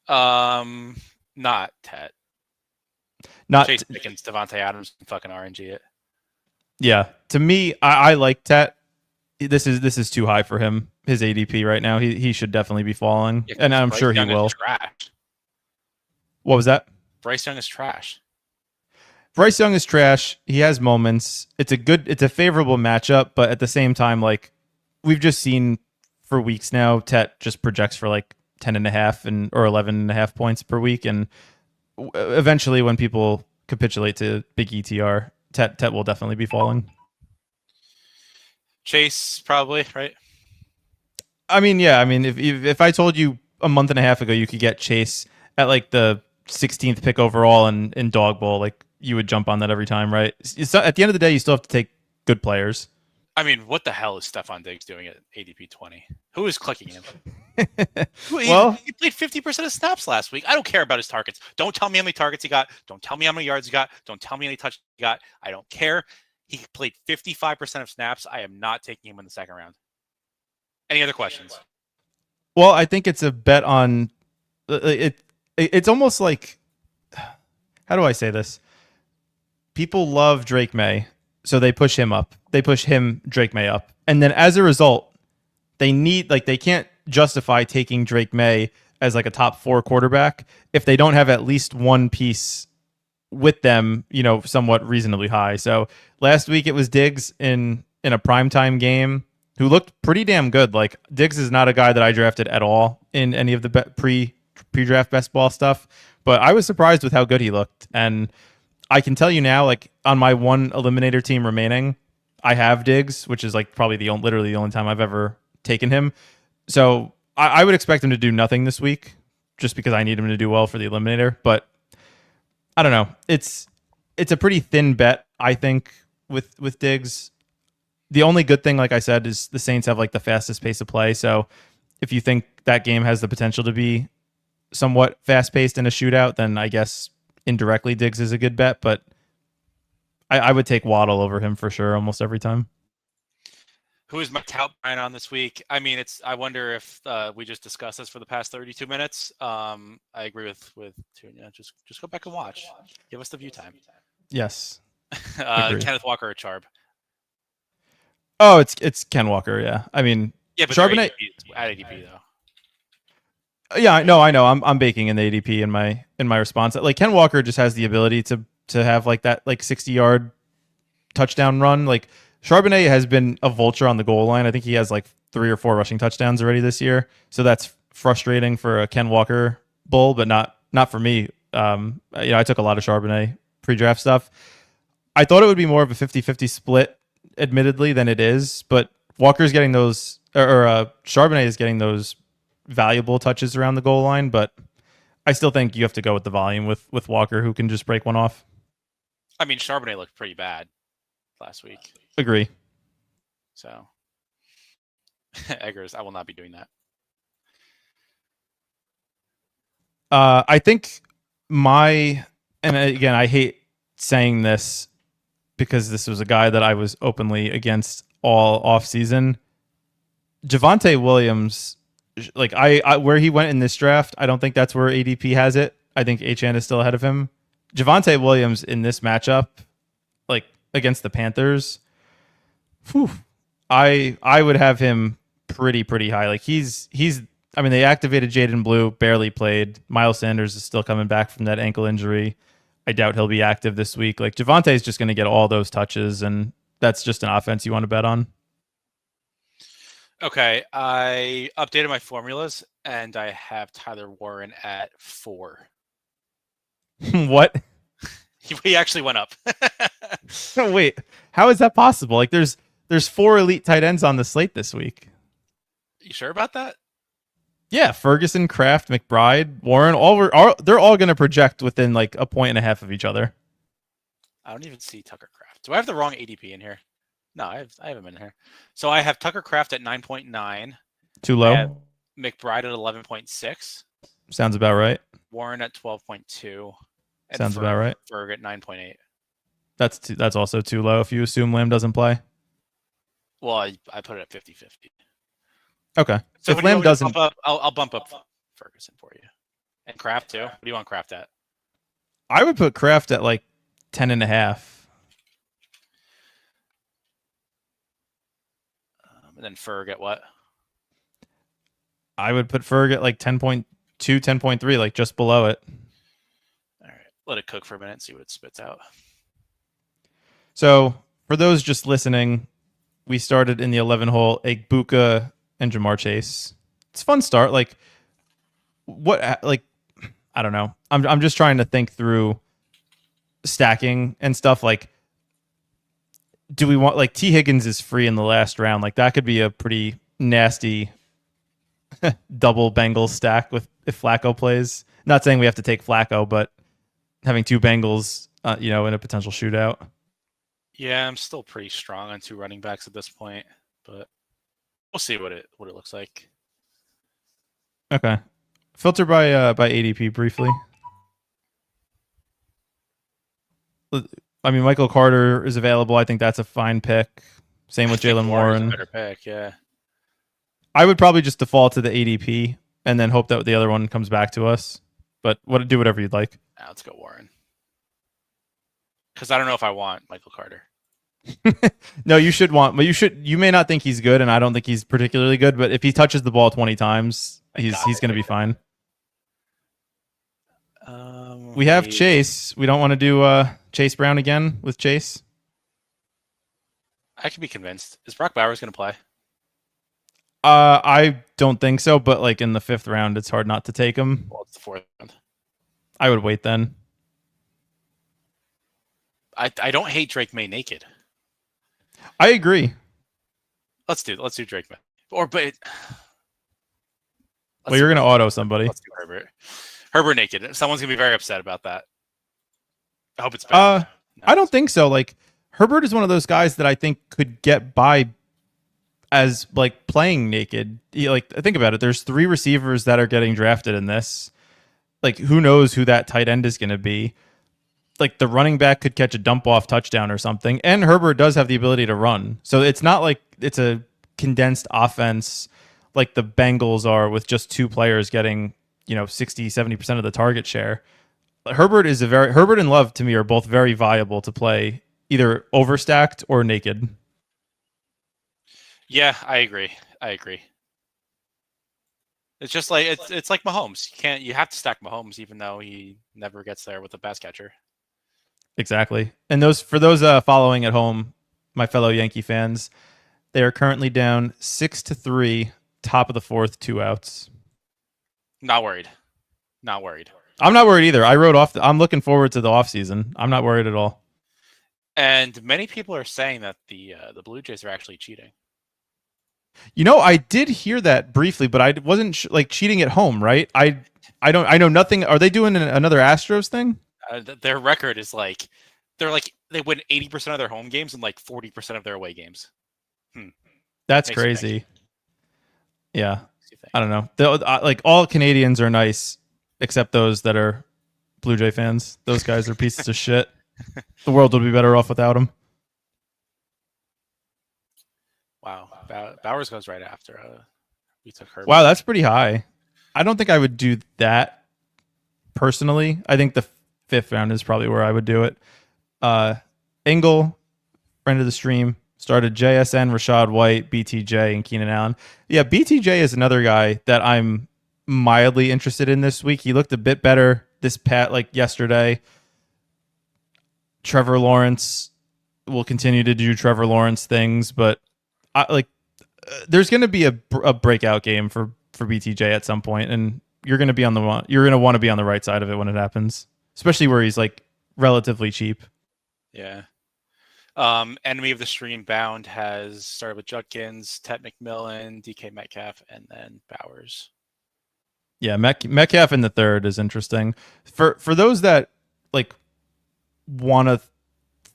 Not Tet. Not Chase Pickens, Devontae Adams, and fucking RNG it. yeah. To me, I like Tet. This is too high for him. His ADP right now. He should definitely be falling, Yeah, and I'm Bryce sure he Young will. is trash. What was that? Bryce Young is trash. Bryce Young is trash. He has moments. It's a favorable matchup, but at the same time, like we've just seen for weeks now, Tet just projects for like 10.5 or 11.5 points per week, and eventually, when people capitulate to big ETR, Tet will definitely be falling. Chase probably, right? I mean, yeah. I mean, if I told you a month and a half ago you could get Chase at like the 16th pick overall in Dog Bowl, like you would jump on that every time, right? At the end of the day, you still have to take good players. I mean, what the hell is Stephon Diggs doing at ADP 20? Who is clicking him? Well, he played 50% of snaps last week. I don't care about his targets. Don't tell me how many targets he got. Don't tell me how many yards he got. Don't tell me how many touches he got. I don't care. He played 55% of snaps. I am not taking him in the second round. Any other questions? well, I think it's a bet on it. It's almost like, how do I say this? People love Drake May, so they push him up. They push him, Drake May, up, and then as a result, they can't justify taking Drake May as like a top 4 quarterback if they don't have at least one piece with them, somewhat reasonably high. So last week it was Diggs in a primetime game who looked pretty damn good. Like Diggs is not a guy that I drafted at all in any of the pre-draft best ball stuff, but I was surprised with how good he looked. And I can tell you now, like on my one eliminator team remaining, I have Diggs, which is like probably literally the only time I've ever taken him. So I would expect him to do nothing this week just because I need him to do well for the eliminator. But I don't know. It's a pretty thin bet, I think, with Diggs. The only good thing, like I said, is the Saints have like the fastest pace of play. So if you think that game has the potential to be somewhat fast paced in a shootout, then I guess indirectly Diggs is a good bet. But I would take Waddle over him for sure almost every time. Who is my tout Brian on this week? I mean, I wonder if we just discussed this for the past 32 minutes. I agree with Tunya. Just go back and watch. Give us the view time. Yes. Kenneth Walker or Charb? Oh, it's Ken Walker. Yeah. I mean, Yeah, but Charbonnet at ADP though. Yeah, no, I know. I'm baking in the ADP in my response. Like Ken Walker just has the ability to have like that like 60-yard touchdown run. Like Charbonnet has been a vulture on the goal line. I think he has like 3 or 4 rushing touchdowns already this year. So that's frustrating for a Ken Walker bull, but not for me. I took a lot of Charbonnet pre-draft stuff. I thought it would be more of a 50-50 split, admittedly, than it is. But Walker's getting those, or Charbonnet is getting those valuable touches around the goal line. But I still think you have to go with the volume with Walker, who can just break one off. I mean, Charbonnet looked pretty bad last week. Agree. So, Eggers, I will not be doing that. I think and again, I hate saying this because this was a guy that I was openly against all offseason. Javonte Williams, like I where he went in this draft, I don't think that's where ADP has it. I think HN is still ahead of him. Javonte Williams in this matchup, like against the Panthers, I would have him pretty high. Like he's I mean, they activated Jaden Blue, barely played. Miles Sanders is still coming back from that ankle injury. I doubt he'll be active this week. Like Javonte is just going to get all those touches, and that's just an offense you want to bet on. Okay, I updated my formulas, and I have Tyler Warren at 4. What? He actually went up. Wait, how is that possible? Like, there's 4 elite tight ends on the slate this week. You sure about that? Yeah, Ferguson, Kraft, McBride, Warren, they're all going to project within like a point and a half of each other. I don't even see Tucker Kraft. Do I have the wrong ADP in here? No, I have him in here. So I have Tucker Kraft at 9.9. Too low? McBride at 11.6. Sounds about right. Warren at 12.2. Sounds about right. Ferg at 9.8. That's also too low if you assume Lamb doesn't play. Well, I put it at 50-50. Okay. So if Lamb doesn't, I'll bump up Ferguson for you. And Kraft too. What do you want Kraft at? I would put Kraft at like 10.5. And then Ferg at what? I would put Ferg at like 10.2, 10.3, like just below it. All right, let it cook for a minute and see what it spits out. So for those just listening, we started in the 11 hole, Egbuka and Jamar Chase. It's a fun start. Like what? Like I don't know. I'm just trying to think through stacking and stuff. Like, do we want like T Higgins is free in the last round? Like that could be a pretty nasty double Bengals stack with if Flacco plays. Not saying we have to take Flacco, but having two Bengals, in a potential shootout. Yeah, I'm still pretty strong on two running backs at this point, but we'll see what it looks like. Okay, filter by ADP briefly. I mean, Michael Carter is available. I think that's a fine pick. Same with Jalen Warren. Better pick, yeah. I would probably just default to the ADP and then hope that the other one comes back to us. But do whatever you'd like. Now let's go Warren. Because I don't know if I want Michael Carter. No, you should want, but you may not think he's good, and I don't think he's particularly good, but if he touches the ball 20 times, he's going to be fine. We have Chase. We don't want to do Chase Brown again with Chase. I can be convinced. Is Brock Bowers going to play? I don't think so, but like in the 5th round, it's hard not to take him. Well, it's the 4th round. I would wait then. I don't hate Drake May naked. I agree. Let's do Drake May. Well, you're gonna auto somebody. Let's do Herbert. Herbert naked. Someone's gonna be very upset about that. I hope it's bad. I don't think so. Like Herbert is one of those guys that I think could get by as like playing naked. Think about it. There's 3 receivers that are getting drafted in this. Like who knows who that tight end is going to be? Like the running back could catch a dump off touchdown or something. And Herbert does have the ability to run. So it's not like it's a condensed offense like the Bengals are with just 2 players getting, 60, 70% of the target share. Herbert and Love to me are both very viable to play either overstacked or naked. Yeah, I agree. It's just like it's like Mahomes. You have to stack Mahomes even though he never gets there with the pass catcher. Exactly. And for those following at home, my fellow Yankee fans, they are currently down 6-3, top of the 4th, 2 outs. Not worried. I'm not worried either. I wrote off. I'm looking forward to the offseason. I'm not worried at all. And many people are saying that the Blue Jays are actually cheating. I did hear that briefly, but I wasn't cheating at home, right? I know nothing. Are they doing another Astros thing? Their record is they win 80% of their home games and 40% of their away games. That's crazy. Yeah, I don't know. All Canadians are nice, except those that are Blue Jay fans. Those guys are pieces of shit. The world would be better off without them. Wow, Bowers goes right after. We took Herbert. Wow, that's pretty high. I don't think I would do that personally. I think the 5th round is probably where I would do it. Engel, friend of the stream, started JSN, Rashad White, BTJ, and Keenan Allen. Yeah, BTJ is another guy that I'm mildly interested in this week. He looked a bit better yesterday. Trevor Lawrence will continue to do Trevor Lawrence things, but there's going to be a breakout game for BTJ at some point, and you're going to want to be on the right side of it when it happens, especially where he's relatively cheap. Yeah. Enemy of the stream Bound has started with Judkins, Ted McMillan, DK Metcalf, and then Bowers. Yeah, Metcalf in the 3rd is interesting. For those that want to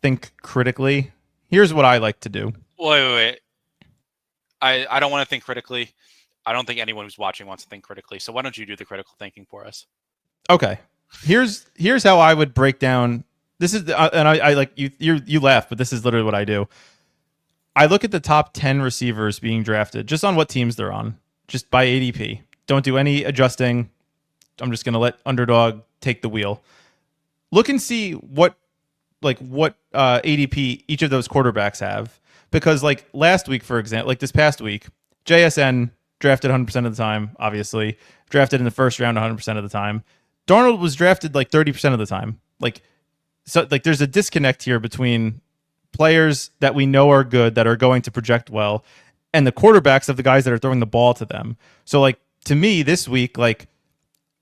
think critically, here's what I like to do. Wait. I don't want to think critically. I don't think anyone who's watching wants to think critically. So why don't you do the critical thinking for us? Okay. Here's how I would break down. This is and I like you laugh, but this is literally what I do. I look at the top 10 receivers being drafted just on what teams they're on, just by ADP. Don't do any adjusting. I'm just going to let Underdog take the wheel. Look and see what ADP each of those quarterbacks have, because like last week, for example, like this past week, JSN drafted 100% of the time, obviously drafted in the first round 100% of the time. Darnold was drafted like 30% of the time. So there's a disconnect here between players that we know are good, that are going to project well, and the quarterbacks of the guys that are throwing the ball to them. So like to me this week, like,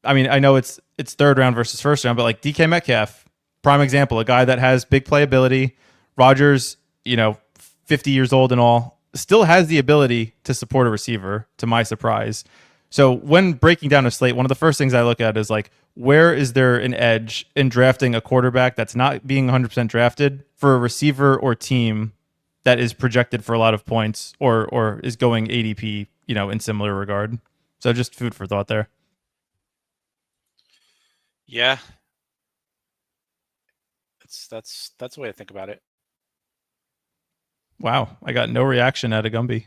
I mean, I know it's third round versus first round, but like DK Metcalf, prime example, a guy that has big playability. Rodgers, 50 years old and all, still has the ability to support a receiver, to my surprise. So when breaking down a slate, one of the first things I look at is like, where is there an edge in drafting a quarterback that's not being 100% drafted for a receiver or team that is projected for a lot of points or is going ADP, in similar regard. So just food for thought there. Yeah. That's the way to think about it. Wow, I got no reaction out of Gumby.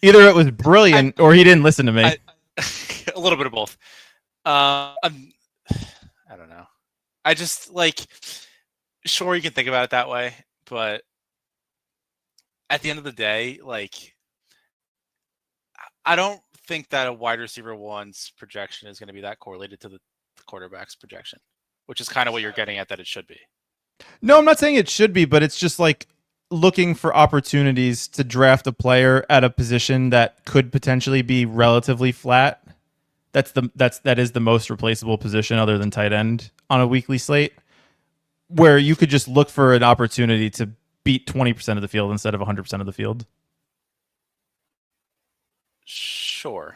Either it was brilliant or he didn't listen to me. A little bit of both. I don't know. I just sure, you can think about it that way, but at the end of the day, I don't think that a wide receiver one's projection is going to be that correlated to the quarterback's projection, which is kind of what you're getting at that it should be. No, I'm not saying it should be, but it's just like looking for opportunities to draft a player at a position that could potentially be relatively flat. That is the most replaceable position other than tight end on a weekly slate, where you could just look for an opportunity to beat 20% of the field instead of 100% of the field. Sure,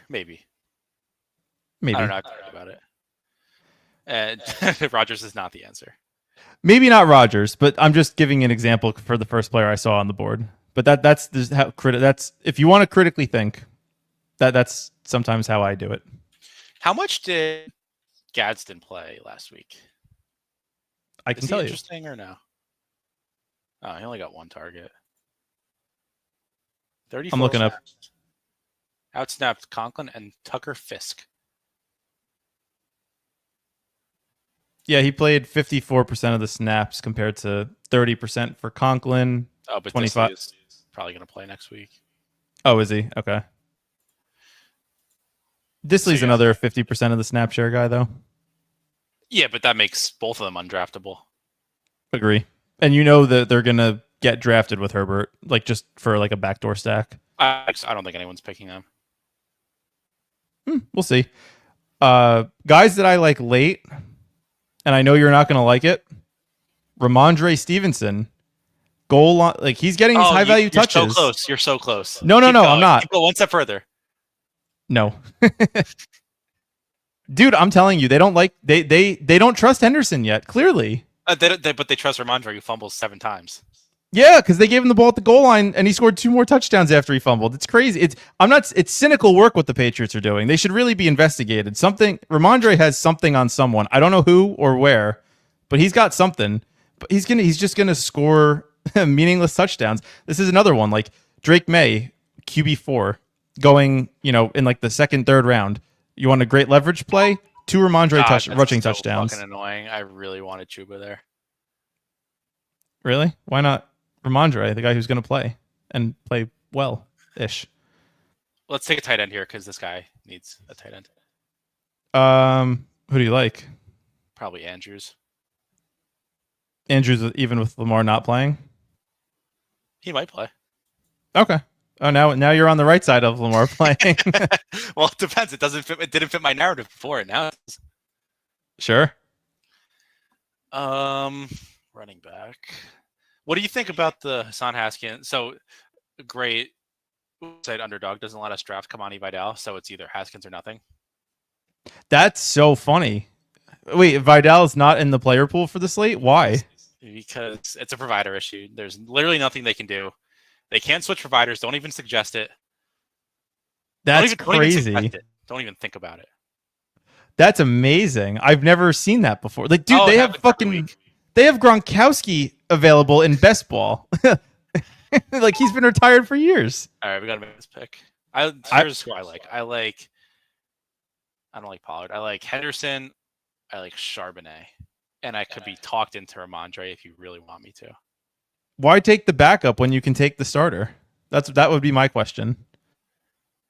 maybe. I don't know. I've thought about it. And Rodgers is not the answer. Maybe not Rodgers, but I'm just giving an example for the first player I saw on the board. But that's if you want to critically think, that's sometimes how I do it. How much did Gadsden play last week? I can tell you. Interesting or no? Oh, he only got one target. 34 I'm looking snaps. up. Outsnapped Conklin and Tucker Fisk. Yeah, he played 54% of the snaps compared to 30% for Conklin. Oh, but 25 is probably going to play next week. Oh, is he? Okay. Disley's another 50% of the snap share guy, though. Yeah, but that makes both of them undraftable. Agree. And you know that they're going to get drafted with Herbert, just for a backdoor stack. I don't think anyone's picking them. We'll see. Guys that I like late, and I know you're not going to like it, Ramondre Stevenson. Goal line, he's getting these high value touches. So close. You're so close. No, I'm not. Keep going one step further. No. Dude, I'm telling you, they don't they don't trust Henderson yet, clearly. But they trust Ramondre, who fumbles 7 times. Yeah, because they gave him the ball at the goal line and he scored 2 more touchdowns after he fumbled. It's crazy. It's cynical work what the Patriots are doing. They should really be investigated. Ramondre has something on someone. I don't know who or where, but he's got something. But he's just gonna score meaningless touchdowns. This is another one, like Drake May, QB4, going, in the second, third round. You want a great leverage play? 2 Ramondre rushing touchdowns. Fucking annoying. I really wanted Chuba there. Really? Why not Ramondre, the guy who's going to play and play well-ish? Let's take a tight end here because this guy needs a tight end. Who do you like? Probably Andrews. Andrews, even with Lamar not playing? He might play. Okay. Oh, now you're on the right side of Lamar playing. Well, it depends. It didn't fit my narrative before, and now it does. Sure. Running back. What do you think about the Hassan Haskins? So great website Underdog doesn't let us draft Kamani Vidal, so it's either Haskins or nothing. That's so funny. Wait, Vidal's not in the player pool for the slate? Why? Because it's a provider issue. There's literally nothing they can do. They can't switch providers. Don't even suggest it. That's crazy. Don't even think about it. That's amazing. I've never seen that before. Dude, they have Gronkowski available in best ball. He's been retired for years. All right, we got to make this pick. Here's who I like. I like I don't like Pollard. I like Henderson. I like Charbonnet. And I could be talked into Ramondre if you really want me to. Why take the backup when you can take the starter? That would be my question.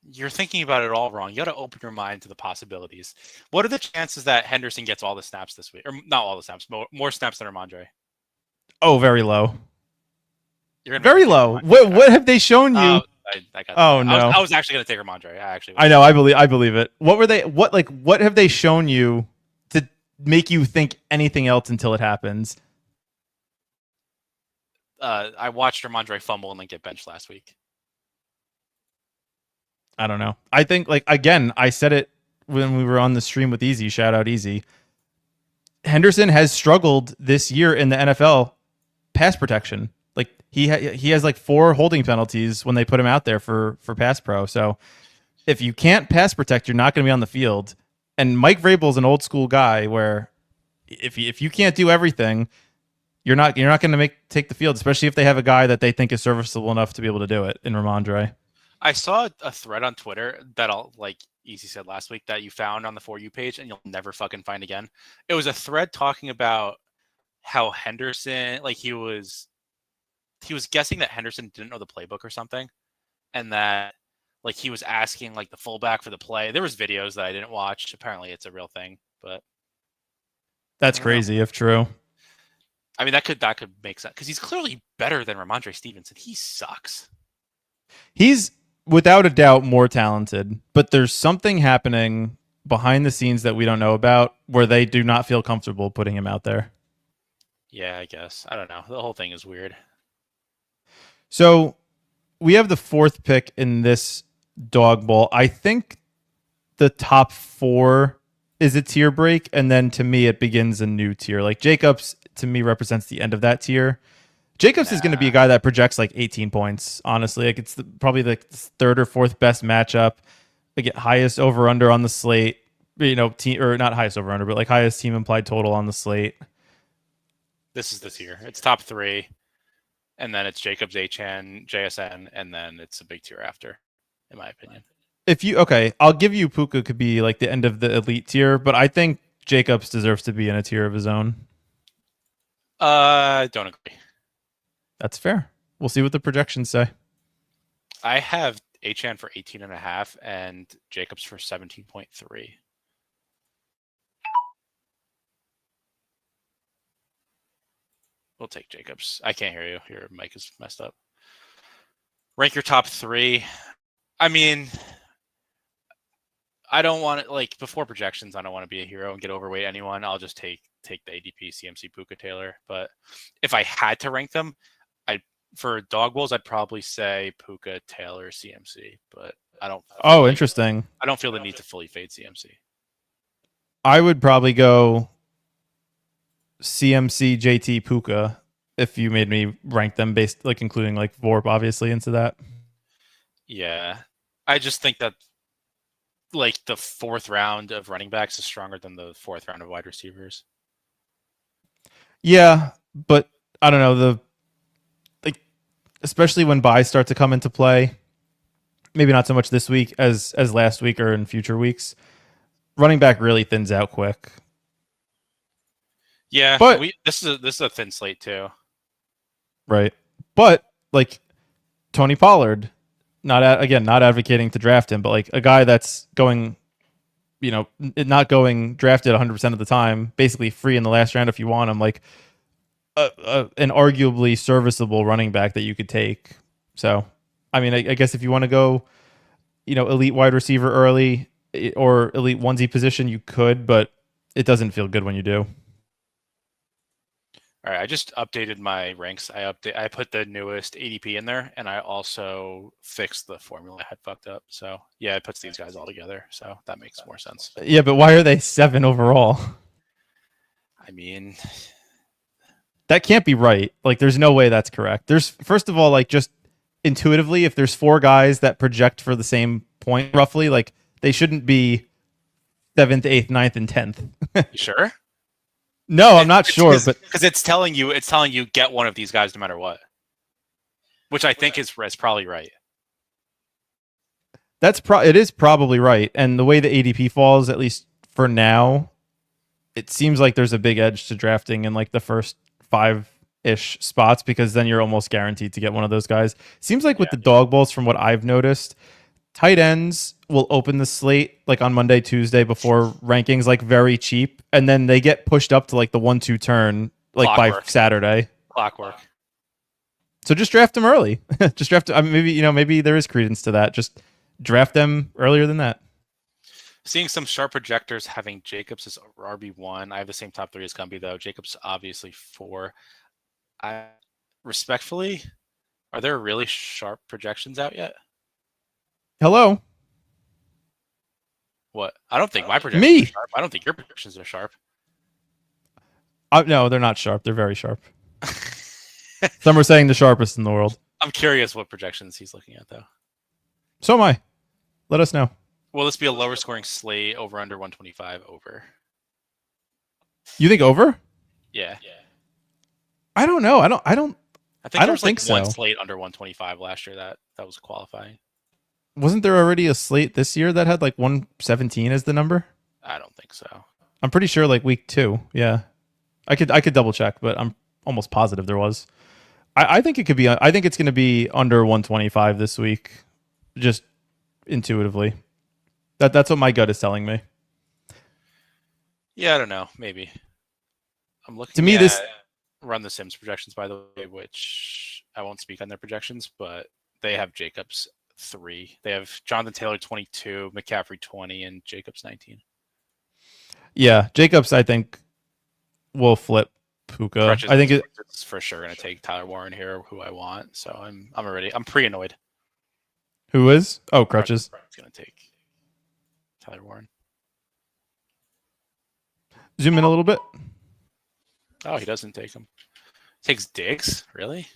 You're thinking about it all wrong. You got to open your mind to the possibilities. What are the chances that Henderson gets all the snaps this week? Or not all the snaps, more snaps than Ramondre? Oh, very low. You're Very low. What have they shown you? I got Oh that. no. I was actually going to take Ramondre. I know. I believe it. What were they? What have they shown you to make you think anything else until it happens? I watched Ramondre fumble and then get benched last week. I don't know. I think again, I said it when we were on the stream with Easy. Shout out Easy. Henderson has struggled this year in the NFL pass protection. Like he has like 4 holding penalties when they put him out there for pass pro. So if you can't pass protect, you're not going to be on the field. And Mike Vrabel's an old school guy where if you can't do everything, you're not going to take the field, especially if they have a guy that they think is serviceable enough to be able to do it in Ramondre. I saw a thread on Twitter that like Easy said last week that you found on the For You page and you'll never fucking find again. It was a thread talking about how Henderson, like he was guessing that Henderson didn't know the playbook or something, and that like he was asking like the fullback for the play. There was videos that I didn't watch. Apparently it's a real thing, but that's crazy if true. I mean that could make sense because he's clearly better than Ramondre Stevenson. He sucks. He's without a doubt more talented, but there's something happening behind the scenes that we don't know about where they do not feel comfortable putting him out there. Yeah, I guess. I don't know. The whole thing is weird. So we have the 4th pick in this dog bowl. I think the top 4 is a tier break, and then to me it begins a new tier. Like Jacobs to me represents the end of that tier. Jacobs is going to be a guy that projects like 18 points. Honestly, like it's probably the 3rd or 4th best matchup. Like highest over under on the slate. Team or not highest over under, but like highest team implied total on the slate. This is the tier. It's top 3, and then it's Jacobs, HN, JSN, and then it's a big tier after, in my opinion. I'll give you Puka could be like the end of the elite tier, but I think Jacobs deserves to be in a tier of his own. Don't agree. That's fair. We'll see what the projections say. I have HN for 18.5 and Jacobs for 17.3. We'll take Jacobs. I can't hear you. Your mic is messed up. Rank your top 3. I mean, I don't want to, like, before projections, I don't want to be a hero and get overweight anyone. I'll just take the ADP, CMC, Puka, Taylor. But if I had to rank them, for dog bowls, I'd probably say Puka, Taylor, CMC. But I don't. Interesting. I don't feel the need to fully fade CMC. I would probably go CMC, JT, Puka if you made me rank them based, like including like Vorp obviously into that. Yeah, I just think that like the 4th round of running backs is stronger than the 4th round of wide receivers. Yeah, but I don't know, especially when buys start to come into play. Maybe not so much this week as last week or in future weeks. Running back really thins out quick. Yeah, but this is a thin slate too. Right, but like Tony Pollard, not advocating to draft him, but like a guy that's going, not going drafted 100% of the time, basically free in the last round if you want him, like an arguably serviceable running back that you could take. So, I mean, I guess if you want to go, elite wide receiver early or elite onesie position, you could, but it doesn't feel good when you do. All right, I just updated my ranks. I put the newest ADP in there, and I also fixed the formula I had fucked up. So yeah, it puts these guys all together. So that makes more sense. Yeah, but why are they 7 overall? I mean, that can't be right. Like, there's no way that's correct. There's, first of all, like just intuitively, if there's 4 guys that project for the same point roughly, like they shouldn't be 7th, 8th, 9th, and 10th. You sure? No, I'm not sure, but because it's telling you get one of these guys no matter what, which I think is probably right. It is probably right. And the way the ADP falls, at least for now, it seems like there's a big edge to drafting in like the first 5-ish spots because then you're almost guaranteed to get one of those guys. Seems like with Yeah. the dog balls, from what I've noticed, tight ends will open the slate like on Monday, Tuesday before rankings, like very cheap, and then they get pushed up to like the 1-2 turn like Clockwork. by Saturday. Clockwork. So just draft them early. Just draft. I mean, maybe there is credence to that. Just draft them earlier than that. Seeing some sharp projectors having Jacobs as RB1. I have the same top 3 as Gumby, though. Jacobs obviously 4. I respectfully, are there really sharp projections out yet? Hello. What? I don't think my projections Me. are sharp. I don't think your projections are sharp. No, they're not sharp. They're very sharp. Some are saying the sharpest in the world. I'm curious what projections he's looking at, though. So am I. Let us know. Will this be a lower scoring slate, over under 125 over? You think over? Yeah. I don't know. I think I there don't was like think one so. slate under 125 last year that was qualifying. Wasn't there already a slate this year that had like 117 as the number? I don't think so. I'm pretty sure like week 2. Yeah. I could double check, but I'm almost positive there was. I think it could be. I think it's going to be under 125 this week, just intuitively. That's what my gut is telling me. Yeah, I don't know. Maybe. I'm looking To me, at this Run the Sims projections, by the way, which I won't speak on their projections, but they have Jacobs 3. They have Jonathan Taylor 22, McCaffrey 20, and Jacobs 19. Yeah, Jacobs, I think, will flip Puka. Crutches I think it's for sure going to take Tyler Warren here, who I want. So I'm pretty annoyed. Who is? Oh, Crutches. It's going to take Tyler Warren. Zoom in a little bit. Oh, he doesn't take him. Takes Diggs? Really?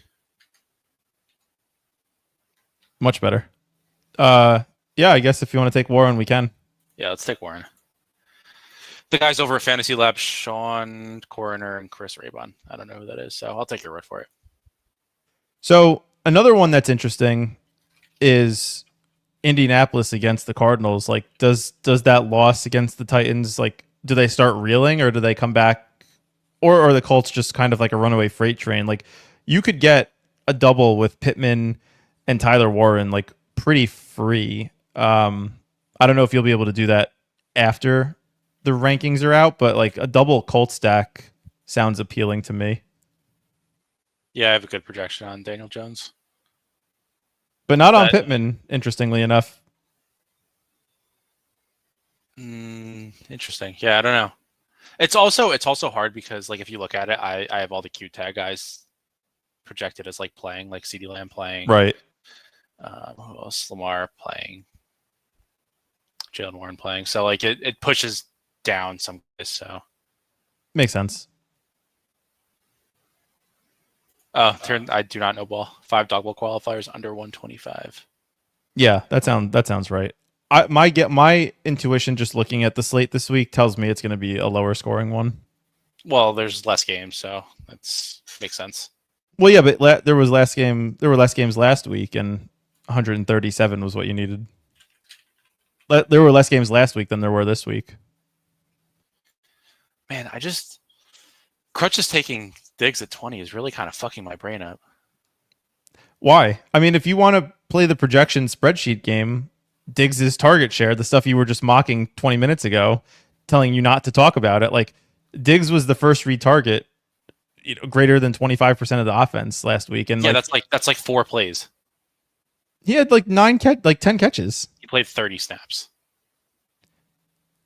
Much better. Yeah, I guess if you want to take Warren, we can. Yeah, let's take Warren. The guys over at Fantasy Lab, Sean Coroner and Chris Raybon. I don't know who that is, so I'll take your word for it. So another one that's interesting is Indianapolis against the Cardinals. Like, does that loss against the Titans, like, do they start reeling or do they come back, or are the Colts just kind of like a runaway freight train? Like, you could get a double with Pittman and Tyler Warren like pretty free. I don't know if you'll be able to do that after the rankings are out, but like a double Colt stack sounds appealing to me. Yeah, I have a good projection on Daniel Jones. But not on Pittman, interestingly enough. Interesting. Yeah, I don't know. It's also hard because, like, if you look at it, I have all the Q tag guys projected as like playing, like CeeDee Lamb playing, right? Who else? Lamar playing, Jalen Warren playing. So like it pushes down some guys. So makes sense. Oh, I do not know ball. 5 dog ball qualifiers under 125. Yeah, that sounds right. My intuition just looking at the slate this week tells me it's going to be a lower scoring one. Well, there's less games, so that makes sense. Well, yeah, but there were less games last week, and 137 was what you needed. There were less games last week than there were this week. Man, Crutch is taking Diggs at 20 is really kind of fucking my brain up. Why? I mean, if you want to play the projection spreadsheet game, Diggs' target share, the stuff you were just mocking 20 minutes ago, telling you not to talk about it, like Diggs was the first retarget, greater than 25% of the offense last week, and yeah, that's like 4 plays. He had like 10 catches. He played 30 snaps.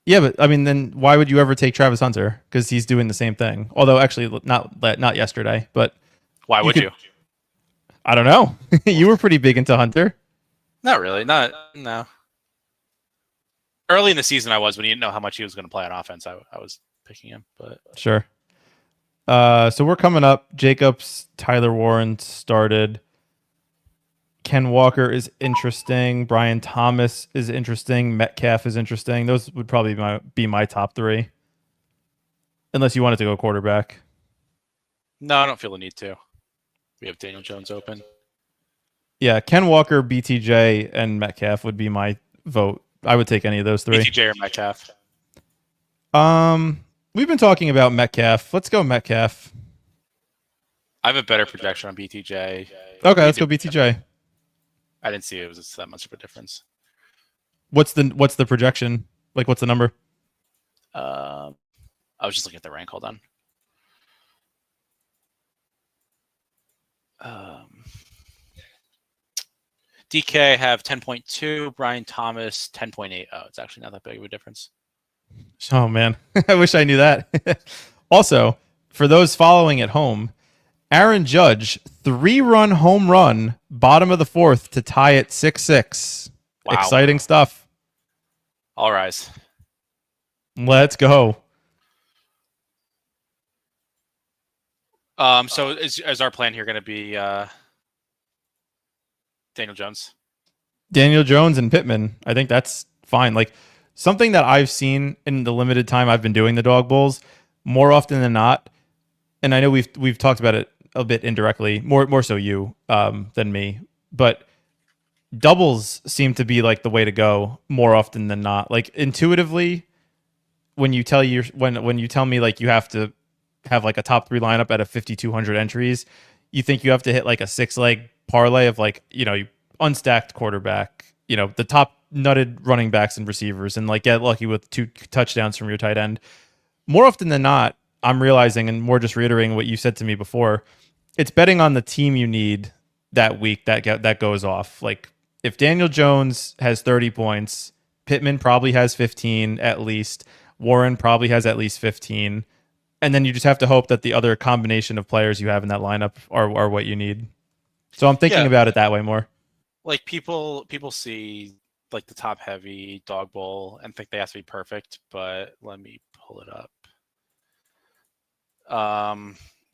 Yeah, but I mean, then why would you ever take Travis Hunter? Because he's doing the same thing. Although, actually, not yesterday. But why would you? I don't know. You were pretty big into Hunter. Not really. No. Early in the season, I was, when you didn't know how much he was going to play on offense. I was picking him, but sure. So we're coming up. Jacobs, Tyler Warren started. Ken Walker is interesting. Brian Thomas is interesting. Metcalf is interesting. Those would probably be my top 3. Unless you wanted to go quarterback. No, I don't feel the need to. We have Daniel Jones open. Yeah, Ken Walker, BTJ, and Metcalf would be my vote. I would take any of those three. BTJ or Metcalf. We've been talking about Metcalf. Let's go Metcalf. I have a better projection on BTJ. Okay, let's go BTJ. I didn't see it was that much of a difference. What's the projection? Like, what's the number? I was just looking at the rank. Hold on. DK have 10.2, Brian Thomas 10.8. Oh, it's actually not that big of a difference. Oh man, I wish I knew that. Also, for those following at home, Aaron Judge 3-run home run, bottom of the fourth to tie it 6-6. Wow. Exciting stuff. All rise. Let's go. So is our plan here going to be Daniel Jones? Daniel Jones and Pittman. I think that's fine. Like, something that I've seen in the limited time I've been doing the dog bowls, more often than not, and I know we've talked about it a bit indirectly, more so you than me, but doubles seem to be like the way to go more often than not. Like, intuitively, when you tell me like you have to have like a top 3 lineup at a 5,200 entries, you think you have to hit like a 6-leg parlay of like, unstacked quarterback, the top nutted running backs and receivers, and like get lucky with 2 touchdowns from your tight end. More often than not, I'm realizing, and more just reiterating what you said to me before, it's betting on the team you need that week that goes off. Like, if Daniel Jones has 30 points, Pittman probably has 15 at least, Warren probably has at least 15, and then you just have to hope that the other combination of players you have in that lineup are what you need. So I'm thinking about it that way more. Like, people see like the top heavy dog bowl and think they have to be perfect, but let me pull it up.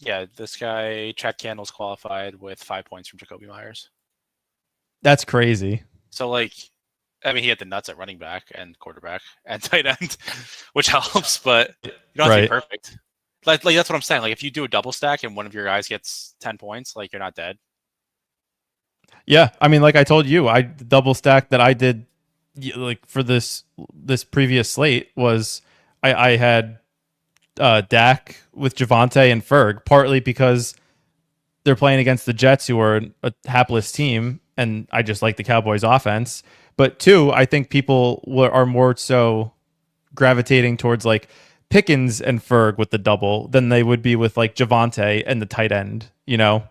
Yeah, this guy Chad Candle's qualified with 5 points from Jacoby Myers. That's crazy. So, like, I mean, he had the nuts at running back and quarterback and tight end, which helps, but you don't have to be perfect. Like that's what I'm saying. Like, if you do a double stack and one of your guys gets 10 points, like, you're not dead. Yeah, I mean, like I told you, I double stack that I did, like, for this previous slate was I had Dak with Javonte and Ferg, partly because they're playing against the Jets, who are a hapless team, and I just like the Cowboys' offense. But 2, I think people are more so gravitating towards like Pickens and Ferg with the double than they would be with like Javonte and the tight end.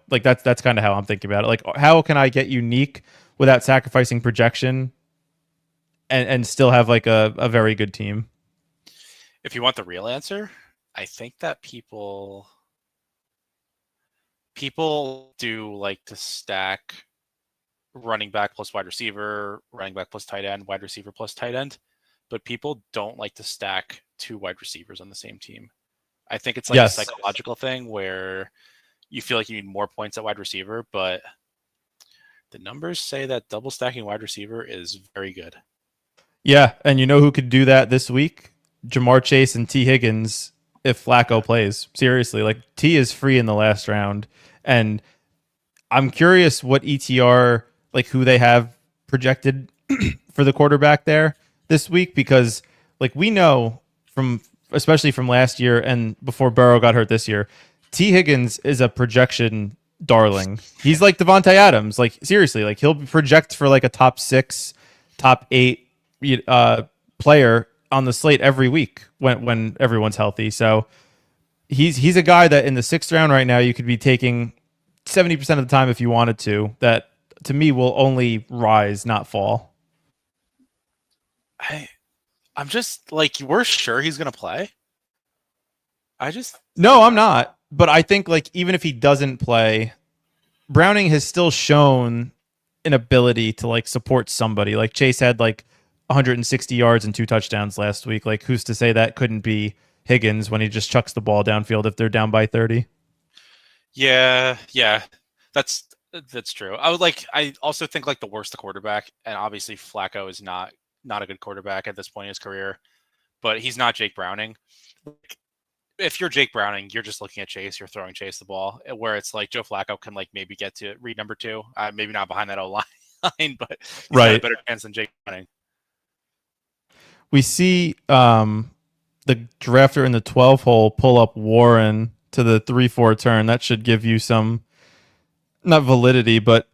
Like that's kind of how I'm thinking about it. Like, how can I get unique without sacrificing projection and still have like a very good team? If you want the real answer, I think that people do like to stack running back plus wide receiver, running back plus tight end, wide receiver plus tight end, but people don't like to stack 2 wide receivers on the same team. I think it's like a psychological thing where you feel like you need more points at wide receiver, but the numbers say that double stacking wide receiver is very good. Yeah, and you know who could do that this week? Jamar Chase and T. Higgins if Flacco plays. Seriously, like, T is free in the last round, and I'm curious what ETR, like, who they have projected for the quarterback there this week, because like we know especially from last year and before Burrow got hurt this year, T. Higgins is a projection darling. He's like Devontae Adams. Like, seriously, like, he'll project for like a top 6, top 8 player on the slate every week when everyone's healthy. So he's a guy that in the 6th round right now you could be taking 70% of the time if you wanted to. That, to me, will only rise, not fall. I'm just like, we're sure he's gonna play. No, I'm not. But I think, like, even if he doesn't play, Browning has still shown an ability to like support somebody. Like, Chase had like 160 yards and 2 touchdowns last week. Like, who's to say that couldn't be Higgins when he just chucks the ball downfield if they're down by 30? Yeah, that's true. I also think like the worse the quarterback, and obviously Flacco is not a good quarterback at this point in his career, but he's not Jake Browning. If you're Jake Browning, you're just looking at Chase, you're throwing Chase the ball, where it's like Joe Flacco can like maybe get to read number 2, maybe not behind that O line, but he's got a better chance than Jake Browning. We see the drafter in the 12 hole pull up Warren to the 3-4 turn. That should give you some, not validity, but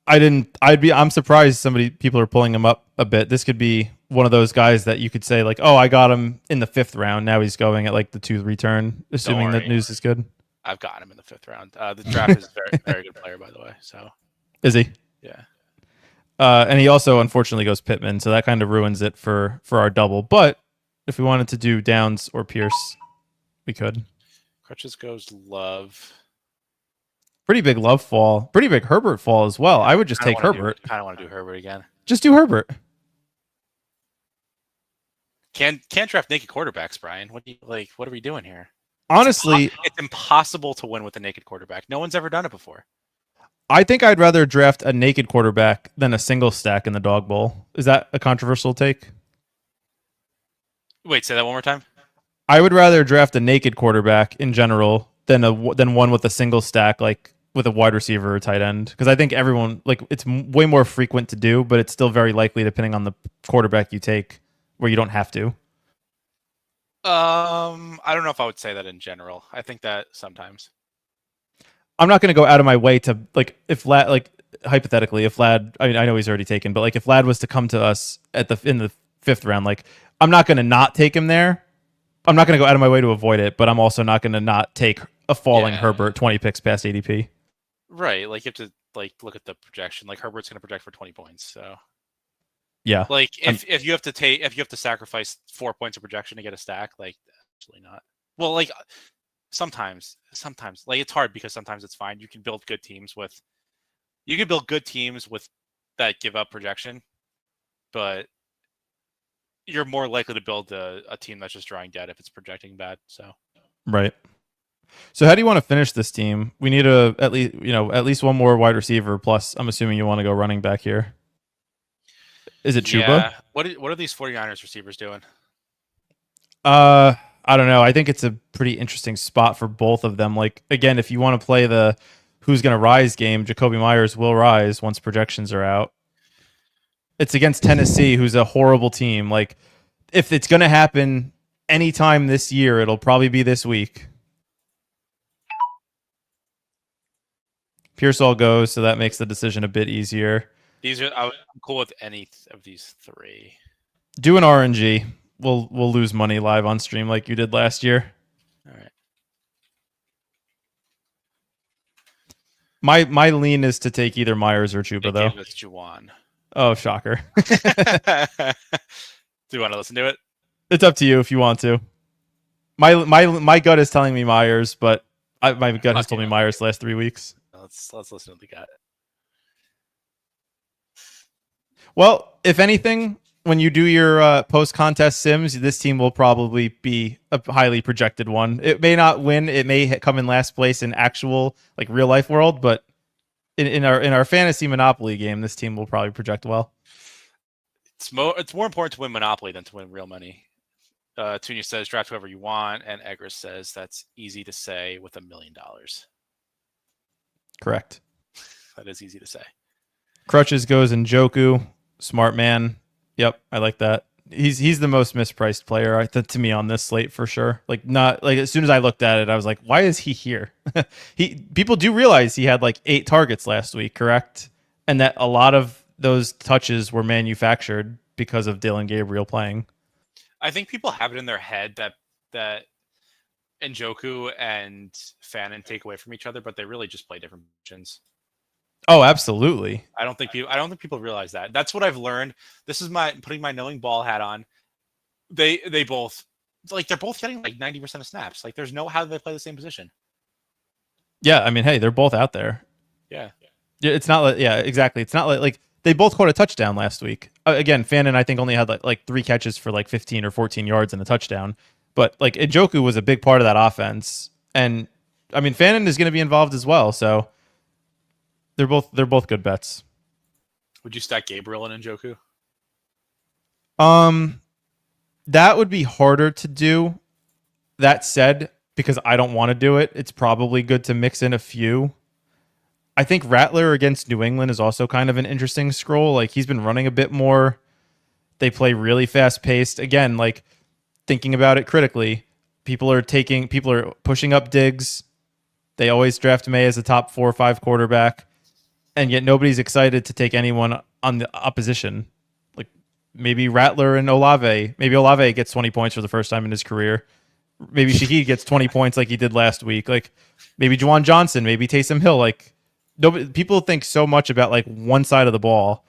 I'm surprised people are pulling him up a bit. This could be one of those guys that you could say like, oh, I got him in the 5th round. Now he's going at like the 2-3 turn, assuming that news is good. I've got him in the 5th round. The draft is a very, very good player, by the way. So is he? Yeah. And he also unfortunately goes Pittman, so that kind of ruins it for our double. But if we wanted to do Downs or Pierce, we could. Crutches goes Love. Pretty big Love fall. Pretty big Herbert fall as well. I would just take Herbert. I kind of want to do Herbert again. Just do Herbert. Can't draft naked quarterbacks, Brian. What are we doing here? Honestly, it's impossible to win with a naked quarterback. No one's ever done it before. I think I'd rather draft a naked quarterback than a single stack in the dog bowl. Is that a controversial take? Wait, say that one more time. I would rather draft a naked quarterback in general than one with a single stack, like with a wide receiver or tight end, because I think everyone it's way more frequent to do, but it's still very likely depending on the quarterback you take, where you don't have to. I don't know if I would say that in general. I think that sometimes. I'm not going to go out of my way to hypothetically, if Vlad, I mean, I know he's already taken, but if Vlad was to come to us in the 5th round, I'm not going to not take him there. I'm not going to go out of my way to avoid it, but I'm also not going to not take a falling Herbert 20 picks past ADP. Right, you have to look at the projection. Herbert's going to project for 20 points, so yeah. If you have to sacrifice 4 points of projection to get a stack, actually not. Well, sometimes it's hard because sometimes it's fine. You can build good teams with that give up projection, but you're more likely to build a team that's just drawing dead if it's projecting bad. So right. So how do you want to finish this team? We need at least one more wide receiver. Plus, I'm assuming you want to go running back here. Is it Chuba? Yeah. What are these 49ers receivers doing? I don't know. I think it's a pretty interesting spot for both of them. Again, if you want to play the who's going to rise game, Jacoby Myers will rise once projections are out. It's against Tennessee, who's a horrible team. If it's going to happen anytime this year, it'll probably be this week. Pearsall goes, so that makes the decision a bit easier. I'm cool with any of these 3. Do an RNG. We'll lose money live on stream like you did last year. All right. My lean is to take either Myers or Chuba, though. It's Juwan. Oh, shocker. Do you want to listen to it? It's up to you if you want to. My gut is telling me Myers, but my gut has told me Myers the last 3 weeks. Let's listen to the gut. Well, if anything, when you do your post-contest sims, this team will probably be a highly projected one. It may not win. It may come in last place in actual real-life world, but in our fantasy Monopoly game, this team will probably project well. It's more important to win Monopoly than to win real money. Tunia says draft whoever you want, and Egris says that's easy to say with $1 million. Correct. That is easy to say. Crutches goes Njoku. Smart man. Yep, I like that. He's the most mispriced player to me on this slate for sure. As soon as I looked at it, I was like, why is he here? People do realize he had 8 targets last week, correct? And that a lot of those touches were manufactured because of Dylan Gabriel playing. I think people have it in their head that Njoku and Fannin take away from each other, but they really just play different positions. Oh, absolutely. I don't think people realize that. That's what I've learned. This is putting my knowing ball hat on. They both they're both getting 90% of snaps. There's no how they play the same position. Yeah, I mean, hey, they're both out there. Yeah. It's not exactly. It's not like they both caught a touchdown last week. Again, Fannin I think only had 3 catches for 15 or 14 yards and a touchdown. But Njoku was a big part of that offense. And I mean, Fannin is going to be involved as well, so they're both good bets. Would you stack Gabriel and Njoku? That would be harder to do. That said, because I don't want to do it, it's probably good to mix in a few. I think Rattler against New England is also kind of an interesting scroll. He's been running a bit more They play really fast paced. Again, like thinking about it critically, people are pushing up Diggs. They always draft May as a top 4 or 5 quarterback, and yet nobody's excited to take anyone on the opposition. Like maybe Rattler and Olave. Maybe Olave gets 20 points for the first time in his career. Maybe Shaheed gets 20 points like he did last week. Like maybe Juwan Johnson, maybe Taysom Hill. Like nobody, people think so much about like one side of the ball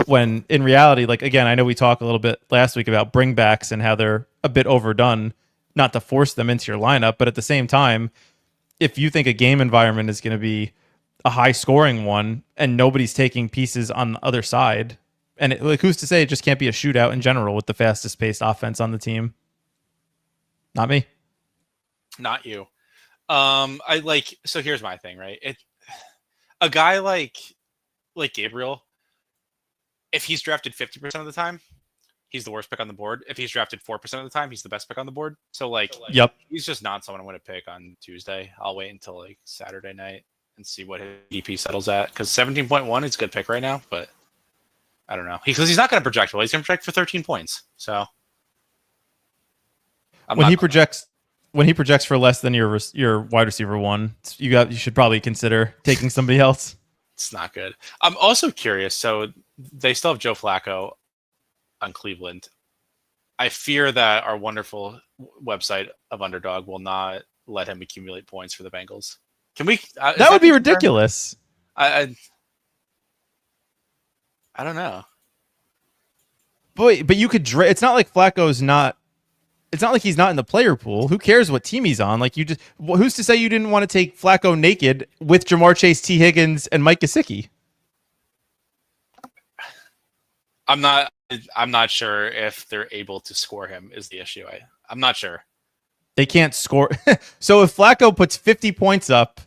when in reality, like again, I know we talked a little bit last week about bringbacks and how they're a bit overdone, not to force them into your lineup, but at the same time, if you think a game environment is going to be a high scoring one and nobody's taking pieces on the other side, and like who's to say it just can't be a shootout in general with the fastest paced offense on the team? Not me. Not you. I like. So here's my thing, right? A guy like Gabriel, if he's drafted 50% of the time, he's the worst pick on the board. If he's drafted 4% of the time, he's the best pick on the board. So Yep. he's just not someone I'm going to pick on Tuesday. I'll wait until like Saturday night and see what his DP settles at. Because 17.1 is a good pick right now, but I don't know. Because he's not going to project well. He's going to project for 13 points. So when he projects for less than your wide receiver one, you should probably consider taking somebody else. It's not good. I'm also curious. So they still have Joe Flacco on Cleveland. I fear that our wonderful website of Underdog will not let him accumulate points for the Bengals. Can we? That would be ridiculous. I don't know. Boy, but you could. It's not like Flacco's not. It's not like he's not in the player pool. Who cares what team he's on? Like you just. Who's to say you didn't want to take Flacco naked with Jamar Chase, T. Higgins, and Mike Gesicki? I'm not sure if they're able to score him is the issue. I'm not sure. They can't score. So if Flacco puts 50 points up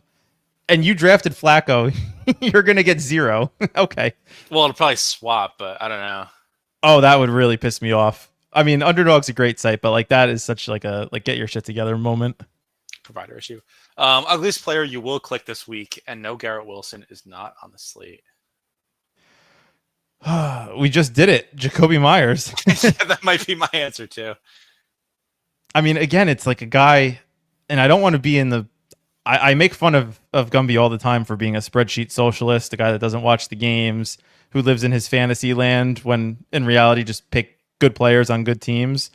and you drafted Flacco, you're going to get 0. Okay. Well, it'll probably swap, but I don't know. Oh, that would really piss me off. I mean, Underdog's a great site, but like that is such like a get your shit together moment. Provider issue. Ugliest player you will click this week, and no, Garrett Wilson is not on the slate. We just did it. Jacoby Myers. That might be my answer too. I mean, again, it's like a guy, and I don't want to be in the. I make fun of Gumby all the time for being a spreadsheet socialist, a guy that doesn't watch the games, who lives in his fantasy land when in reality just pick good players on good teams.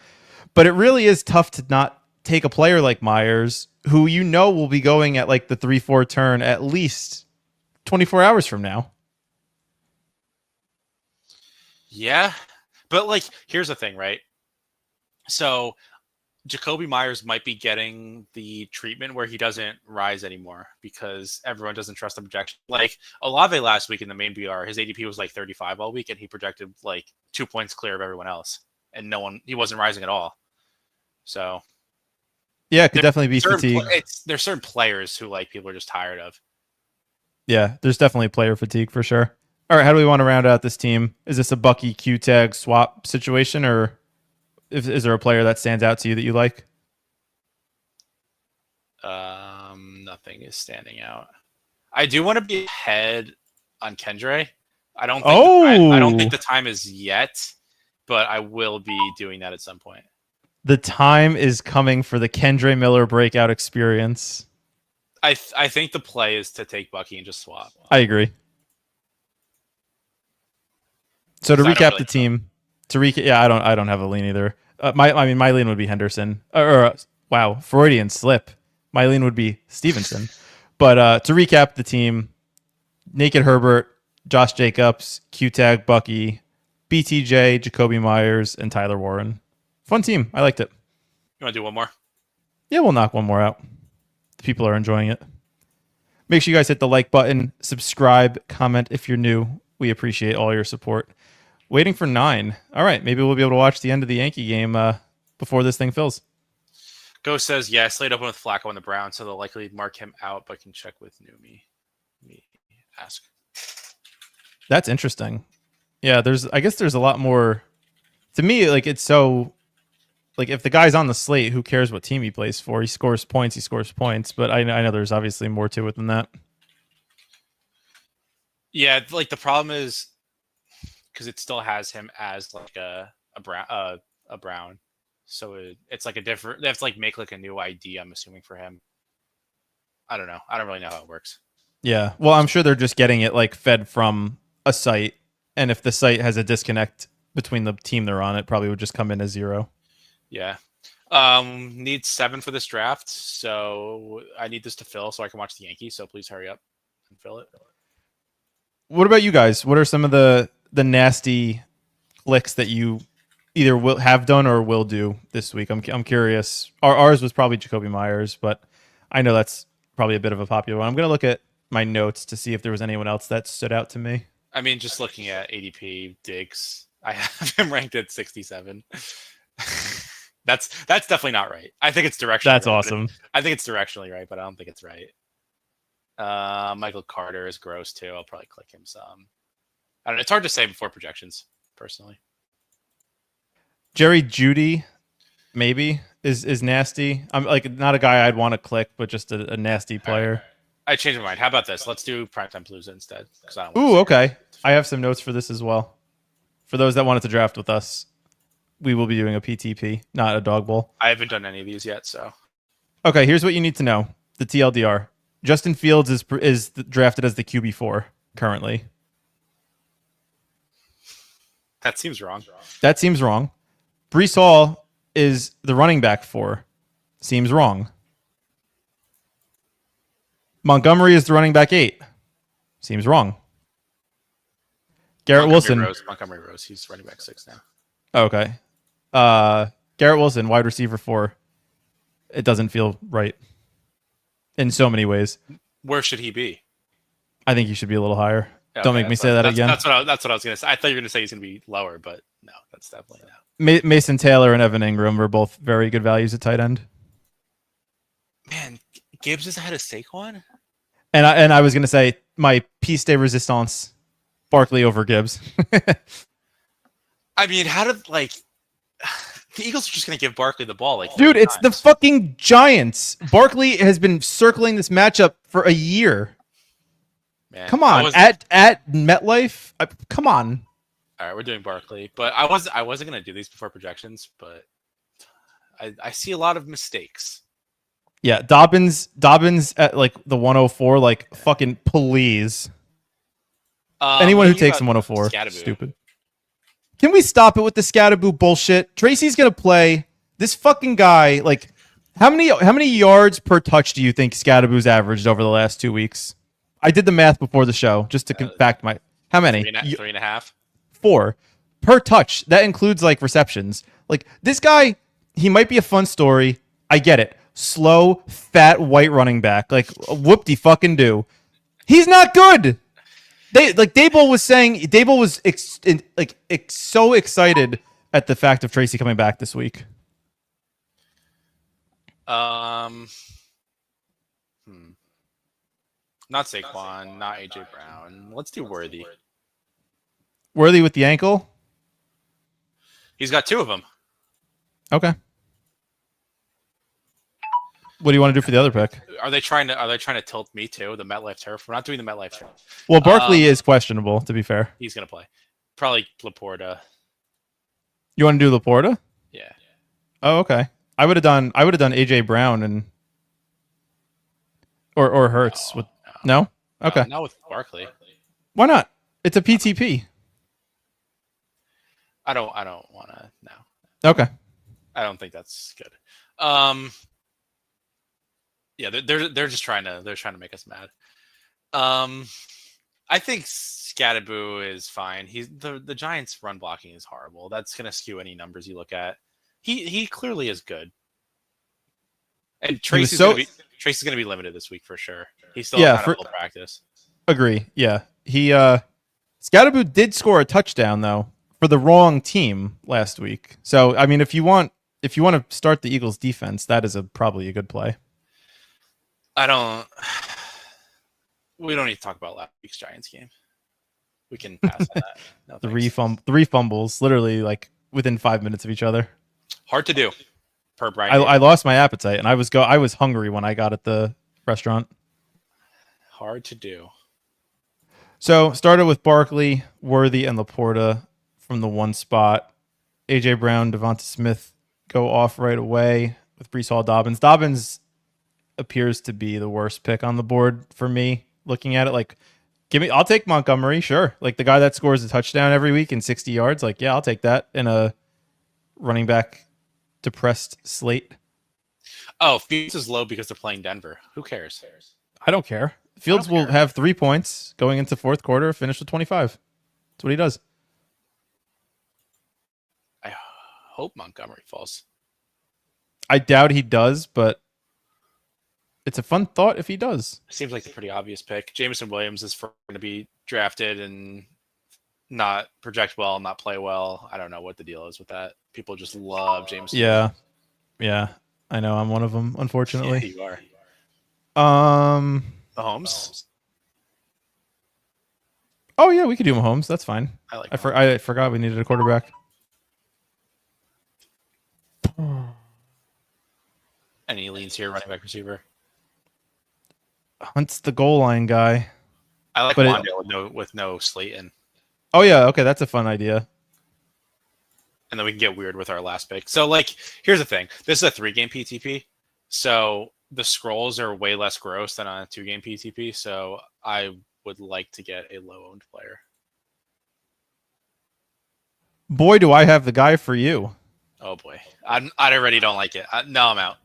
But it really is tough to not take a player like Myers, who you know will be going at like the 3-4 turn at least 24 hours from now. Yeah, but like, here's the thing, right? So Jacoby Myers might be getting the treatment where he doesn't rise anymore because everyone doesn't trust the projection. Like Olave last week in the main BR, his ADP was like 35 all week, and he projected like 2 points clear of everyone else, and he wasn't rising at all. So yeah, it could definitely be fatigue. There's certain players who like people are just tired of. Yeah, there's definitely player fatigue for sure. All right, how do we want to round out this team? Is this a Bucky Q tag swap situation, or is there a player that stands out to you that you like? Nothing is standing out. I do want to be ahead on Kendre. I don't think the time is yet, but I will be doing that at some point. The time is coming for the Kendre Miller breakout experience. I think the play is to take Bucky and just swap. I agree. So to recap the team, I don't have a lean either. My lean would be Henderson. Wow, Freudian slip. My lean would be Stevenson. But to recap the team, Naked Herbert, Josh Jacobs, Q-Tag Bucky, BTJ, Jacoby Myers, and Tyler Warren. Fun team. I liked it. You want to do one more? Yeah, we'll knock one more out. The people are enjoying it. Make sure you guys hit the like button, subscribe, comment if you're new. We appreciate all your support. Waiting for 9. All right, maybe we'll be able to watch the end of the Yankee game before this thing fills. Ghost says, yeah, Slade open with Flacco on the Browns, so they'll likely mark him out, but can check with Numi. Me ask. That's interesting. Yeah, I guess there's a lot more. To me, like it's so. Like if the guy's on the slate, who cares what team he plays for? He scores points. But I know there's obviously more to it than that. Yeah, like the problem is because it still has him as like a a Brown. So it's like a different. They have to like make like a new ID. I'm assuming for him. I don't know. I don't really know how it works. Yeah. Well, I'm sure they're just getting it like fed from a site, and if the site has a disconnect between the team they're on, it probably would just come in as 0. Yeah. Need 7 for this draft, so I need this to fill so I can watch the Yankees. So please hurry up and fill it. What about you guys? What are some of the nasty clicks that you either will have done or will do this week? I'm curious. Ours was probably Jacoby Myers, but I know that's probably a bit of a popular one. I'm gonna look at my notes to see if there was anyone else that stood out to me. I mean, just looking at ADP Diggs, I have him ranked at 67. That's definitely not right. I think it's directionally. That's right, awesome. I think it's directionally right, but I don't think it's right. Michael Carter is gross too. I'll probably click him some. I don't know. It's hard to say before projections, personally. Jerry Jeudy, maybe is nasty. I'm like not a guy I'd want to click, but just a nasty player. Right. I changed my mind. How about this? Let's do Primetime Palooza instead. I don't Ooh, okay. I have some notes for this as well. For those that wanted to draft with us, we will be doing a PTP, not a dog bowl. I haven't done any of these yet, so. Okay, here's what you need to know. The TLDR. Justin Fields is drafted as the QB4 currently. That seems wrong. That seems wrong. Brees Hall is the running back 4. Seems wrong. Montgomery is the running back 8. Seems wrong. Garrett Wilson. Montgomery Rose. He's running back 6 now. Okay. Garrett Wilson, wide receiver 4. It doesn't feel right in so many ways. Where should he be? I think he should be a little higher. Okay, Don't make me say that again. That's what I was going to say. I thought you were going to say he's going to be lower, but no, that's definitely not. Mason Taylor and Evan Ingram were both very good values at tight end. Man, Gibbs is ahead of Saquon? And I was going to say my piece de resistance, Barkley over Gibbs. I mean, how did, like, the Eagles are just going to give Barkley the ball. Like, dude, it's the fucking Giants. Barkley has been circling this matchup for a year. Man, come on, at MetLife. Come on. All right, we're doing Barkley, but I wasn't going to do these before projections, but I see a lot of mistakes. Yeah, Dobbins at like the 104, like fucking please. Anyone who takes him 104, stupid. Can we stop it with the Scatterboo bullshit? Tracy's gonna play this fucking guy. Like, how many yards per touch do you think Scatterboo's averaged over the last 2 weeks? I did the math before the show just to back my. How many? 3.5. 4 per touch. That includes like receptions. Like this guy, he might be a fun story. I get it. Slow, fat, white running back. Like whoop-de-fucking-do. He's not good. Daboll was saying. Daboll was so excited at the fact of Tracy coming back this week. Not Saquon, not AJ Brown. Let's do Worthy. Worthy with the ankle? He's got 2 of them. Okay. What do you want to do for the other pick? Are they trying to tilt me too? The MetLife turf. We're not doing the MetLife turf. Well, Barkley is questionable, to be fair. He's gonna play. Probably Laporta. You want to do Laporta? Yeah. Oh, okay. I would have done AJ Brown and or Hurts with no? Okay. Not with Barkley. Why not? It's a PTP. I don't want to. No. Okay. I don't think that's good. Yeah, they're just trying to make us mad. I think Scatterboo is fine. He's the Giants' run blocking is horrible. That's gonna skew any numbers you look at. He clearly is good. And Tracy's gonna be limited this week for sure. He's still not able to practice. Agree. Yeah. He Scatterboo did score a touchdown though for the wrong team last week. So I mean, if you want to start the Eagles defense, that is probably a good play. We don't need to talk about last week's Giants game. We can pass on that. No, three fumbles, literally like within 5 minutes of each other. Hard to do. Per Brian. I lost my appetite, and I was hungry when I got at the restaurant. Hard to do. So started with Barkley, Worthy, and Laporta from the 1 spot. AJ Brown, Devonta Smith go off right away with Brees Hall, Dobbins. Dobbins appears to be the worst pick on the board for me. Looking at it, like, I'll take Montgomery, sure. Like the guy that scores a touchdown every week and 60 yards. Like, yeah, I'll take that in a running back depressed slate. Oh, Fields is low because they're playing Denver. Who cares? I don't care. Fields will have 3 points going into fourth quarter, finish with 25. That's what he does. I hope Montgomery falls. I doubt he does, but it's a fun thought if he does. Seems like a pretty obvious pick. Jameson Williams is going to be drafted and not project well, not play well. I don't know what the deal is with that. People just love Jameson. Yeah. Yeah. I know I'm one of them, unfortunately. Yeah, you are. Um, Mahomes. Oh yeah, we could do Mahomes. That's fine. I forgot we needed a quarterback. Any leans here, running back, receiver? Hunt's the goal line guy. I like Wandale with no Slayton. Oh yeah, okay, that's a fun idea. And then we can get weird with our last pick. So, like, here's the thing. This is a 3-game PTP. So the scrolls are way less gross than on a 2-game PTP. So I would like to get a low-owned player. Boy, do I have the guy for you. Oh, boy. I already don't like it. No, I'm out.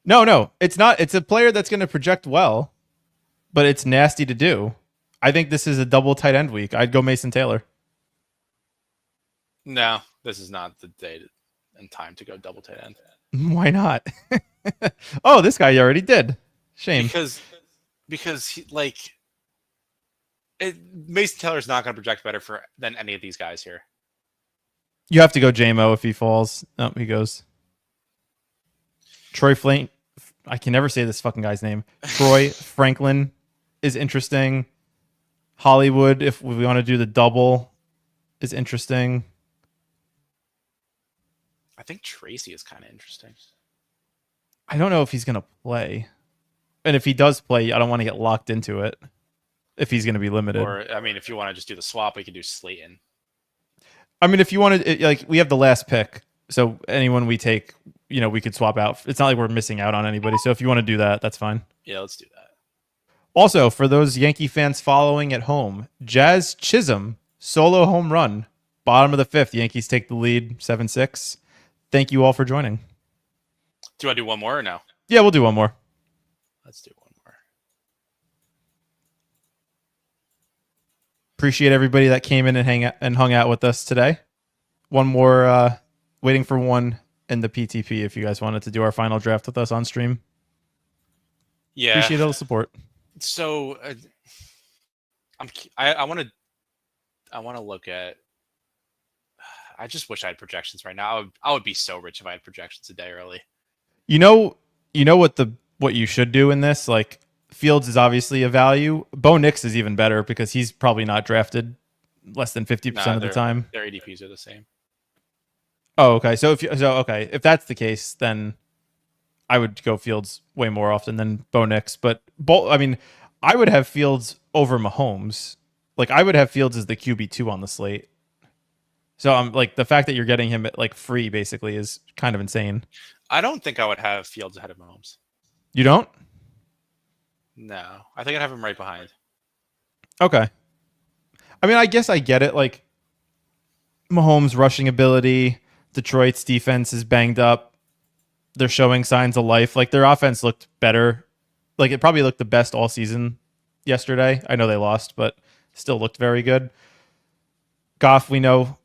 No. It's not. It's a player that's going to project well, but it's nasty to do. I think this is a double tight end week. I'd go Mason Taylor. No, this is not the day and time to go double tight end. Why not? Oh, this guy you already did. Shame. Because he, like, Mason Taylor's not going to project better than any of these guys here. You have to go JMO if he falls. Oh, he goes. Troy Flint. I can never say this fucking guy's name. Troy Franklin is interesting. Hollywood, if we want to do the double, is interesting. I think Tracy is kind of interesting. I don't know if he's going to play. And if he does play, I don't want to get locked into it if he's going to be limited. Or, I mean, if you want to just do the swap, we could do Slayton. I mean, if you want to, like, we have the last pick. So anyone we take, we could swap out. It's not like we're missing out on anybody. So if you want to do that, that's fine. Yeah, let's do that. Also, for those Yankee fans following at home, Jazz Chisholm, solo home run, bottom of the 5th. Yankees take the lead, 7-6. Thank you all for joining. Do I do one more or no? Yeah, we'll do one more. Let's do one more. Appreciate everybody that came in and hung out with us today. One more, waiting for one in the PTP if you guys wanted to do our final draft with us on stream. Yeah. Appreciate all the support. So, I want to look at. I just wish I had projections right now. I would be so rich if I had projections a day early. You know what you should do in this? Like, Fields is obviously a value. Bo Nix is even better because he's probably not drafted less than 50% of the time. Their ADPs are the same. Oh, okay. So if that's the case, then I would go Fields way more often than Bo Nix. But I would have Fields over Mahomes. Like, I would have Fields as the QB2 on the slate. So I'm like, the fact that you're getting him at, like, free basically is kind of insane. I don't think I would have Fields ahead of Mahomes. You don't? No, I think I'd have him right behind. Okay. I mean, I guess I get it. Like, Mahomes' rushing ability, Detroit's defense is banged up. They're showing signs of life. Like, their offense looked better. Like, it probably looked the best all season yesterday. I know they lost, but still looked very good. Goff, we know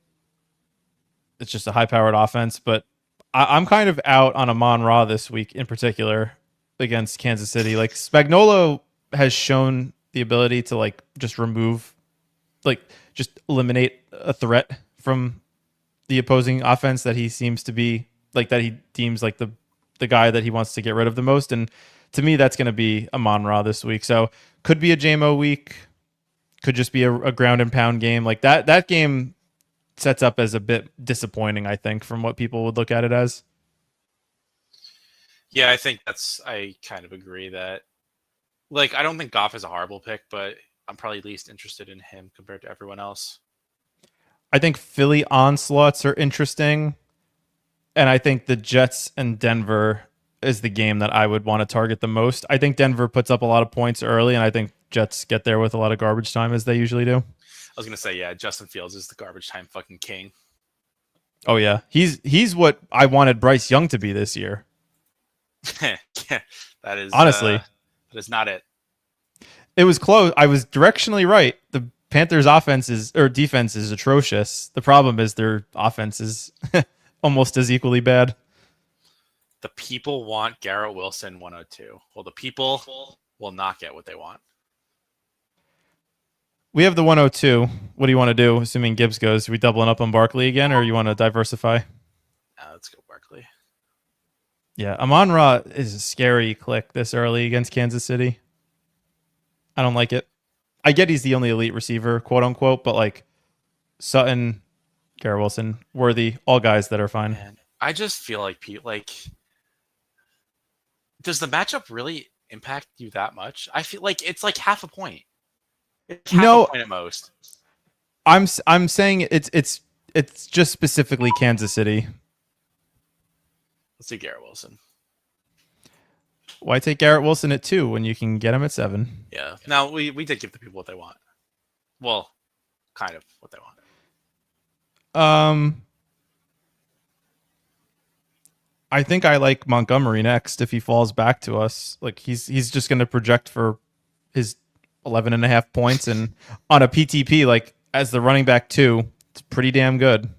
it's just a high-powered offense, but I'm kind of out on Amon-Ra this week in particular against Kansas City. Like, Spagnuolo has shown the ability to, like, just eliminate a threat from the opposing offense that he seems to be, like, that he deems like the guy that he wants to get rid of the most. And to me, that's going to be Amon-Ra this week. So could be a JMO week. Could just be a ground and pound game. Like, that game sets up as a bit disappointing, I think, from what people would look at it as. Yeah, I kind of agree that, like, I don't think Goff is a horrible pick, but I'm probably least interested in him compared to everyone else. I think Philly onslaughts are interesting, and I think the Jets and Denver is the game that I would want to target the most. I think Denver puts up a lot of points early, and I think Jets get there with a lot of garbage time as they usually do. I was gonna say, yeah, Justin Fields is the garbage time fucking king. Oh yeah, he's what I wanted Bryce Young to be this year. Yeah, that is Honestly, that is not it. it was close. I was directionally right. The Panthers' defense is atrocious. The problem is their offense is almost as equally bad. The people want Garrett Wilson 102. Well, the people will not get what they want. We have the 102. What do you want to do? Assuming Gibbs goes, are we doubling up on Barkley again, or you want to diversify? Let's go Barkley. Yeah, Amon-Ra is a scary click this early against Kansas City. I don't like it. I get he's the only elite receiver, quote unquote, but like Sutton, Garrett Wilson, Worthy, all guys that are fine. Man, I just feel like does the matchup really impact you that much? I feel like it's like half a point. It's half a point at most. I'm saying it's just specifically Kansas City. Let's see Garrett Wilson. Why take Garrett Wilson at 2 when you can get him at 7? Yeah. Now we did give the people what they want. Well, kind of what they want. I think I like Montgomery next if he falls back to us. Like he's just going to project for his 11.5 points, and on a PTP, like as the running back 2, it's pretty damn good.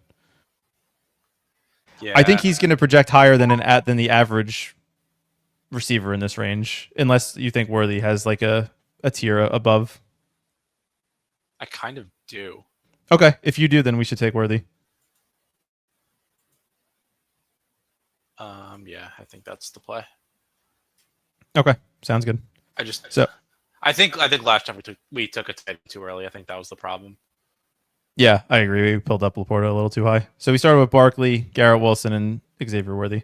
Yeah. I think he's going to project higher than the average receiver in this range, unless you think Worthy has like a tier above. I kind of do. Okay, if you do, then we should take Worthy. Yeah, I think that's the play. Okay, sounds good. I think last time we took a tight too early. I think that was the problem. Yeah, I agree. We pulled up Laporta a little too high. So we started with Barkley, Garrett Wilson, and Xavier Worthy.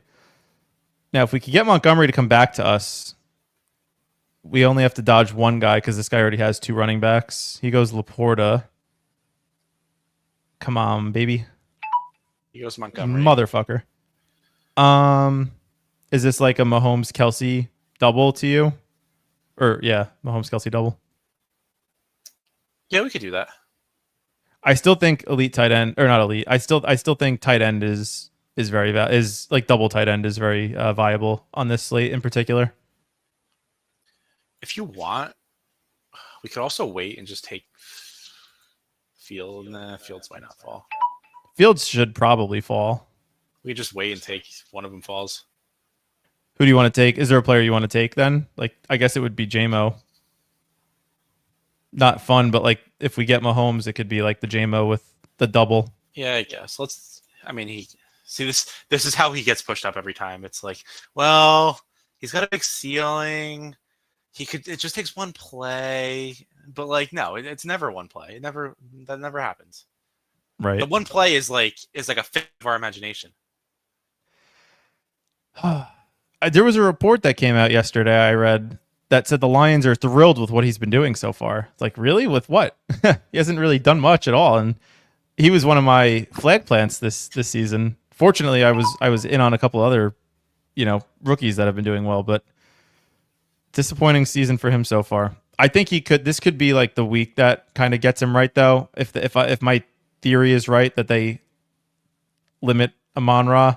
Now, if we could get Montgomery to come back to us, we only have to dodge one guy because this guy already has 2 running backs. He goes Laporta. Come on, baby. He goes Montgomery. Motherfucker. Is this like a Mahomes Kelsey double to you? Or yeah, Mahomes Kelsey double. Yeah, we could do that. I still think elite tight end, or not elite. I still think tight end is very like double tight end is very viable on this slate in particular. If you want, we could also wait and just take Fields. Nah, Fields might not fall. Fields should probably fall. We just wait and take one of them falls. Who do you want to take? Is there a player you want to take then? Like, I guess it would be JMO. Not fun, but like if we get Mahomes, it could be like the JMO with the double. Yeah, I guess. This is how he gets pushed up every time. It's like, well, he's got a big ceiling. It just takes one play. But like, no, it's never one play. That never happens. Right. The one play is like a fit of our imagination. There was a report that came out yesterday I read that said the Lions are thrilled with what he's been doing so far. It's like, really? With what? He hasn't really done much at all. And he was one of my flag plants this season. Fortunately, I was in on a couple other, rookies that have been doing well, but disappointing season for him so far. I think this could be like the week that kind of gets him right though. If my theory is right that they limit Amon-Ra,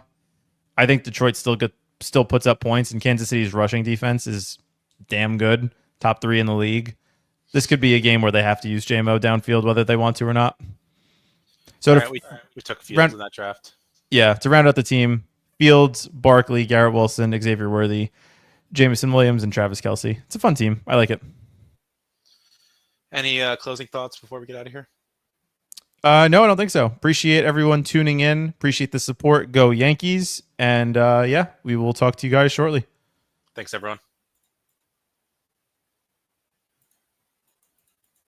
I think Detroit still puts up points, and Kansas City's rushing defense is damn good, top 3 in the league. This could be a game where they have to use JMO downfield, whether they want to or not. So we took Fields in that draft. Yeah, to round out the team, Fields, Barkley, Garrett Wilson, Xavier Worthy, Jameson Williams, and Travis Kelce. It's a fun team. I like it. Any closing thoughts before we get out of here? No, I don't think so. Appreciate everyone tuning in. Appreciate the support. Go Yankees. And we will talk to you guys shortly. Thanks, everyone.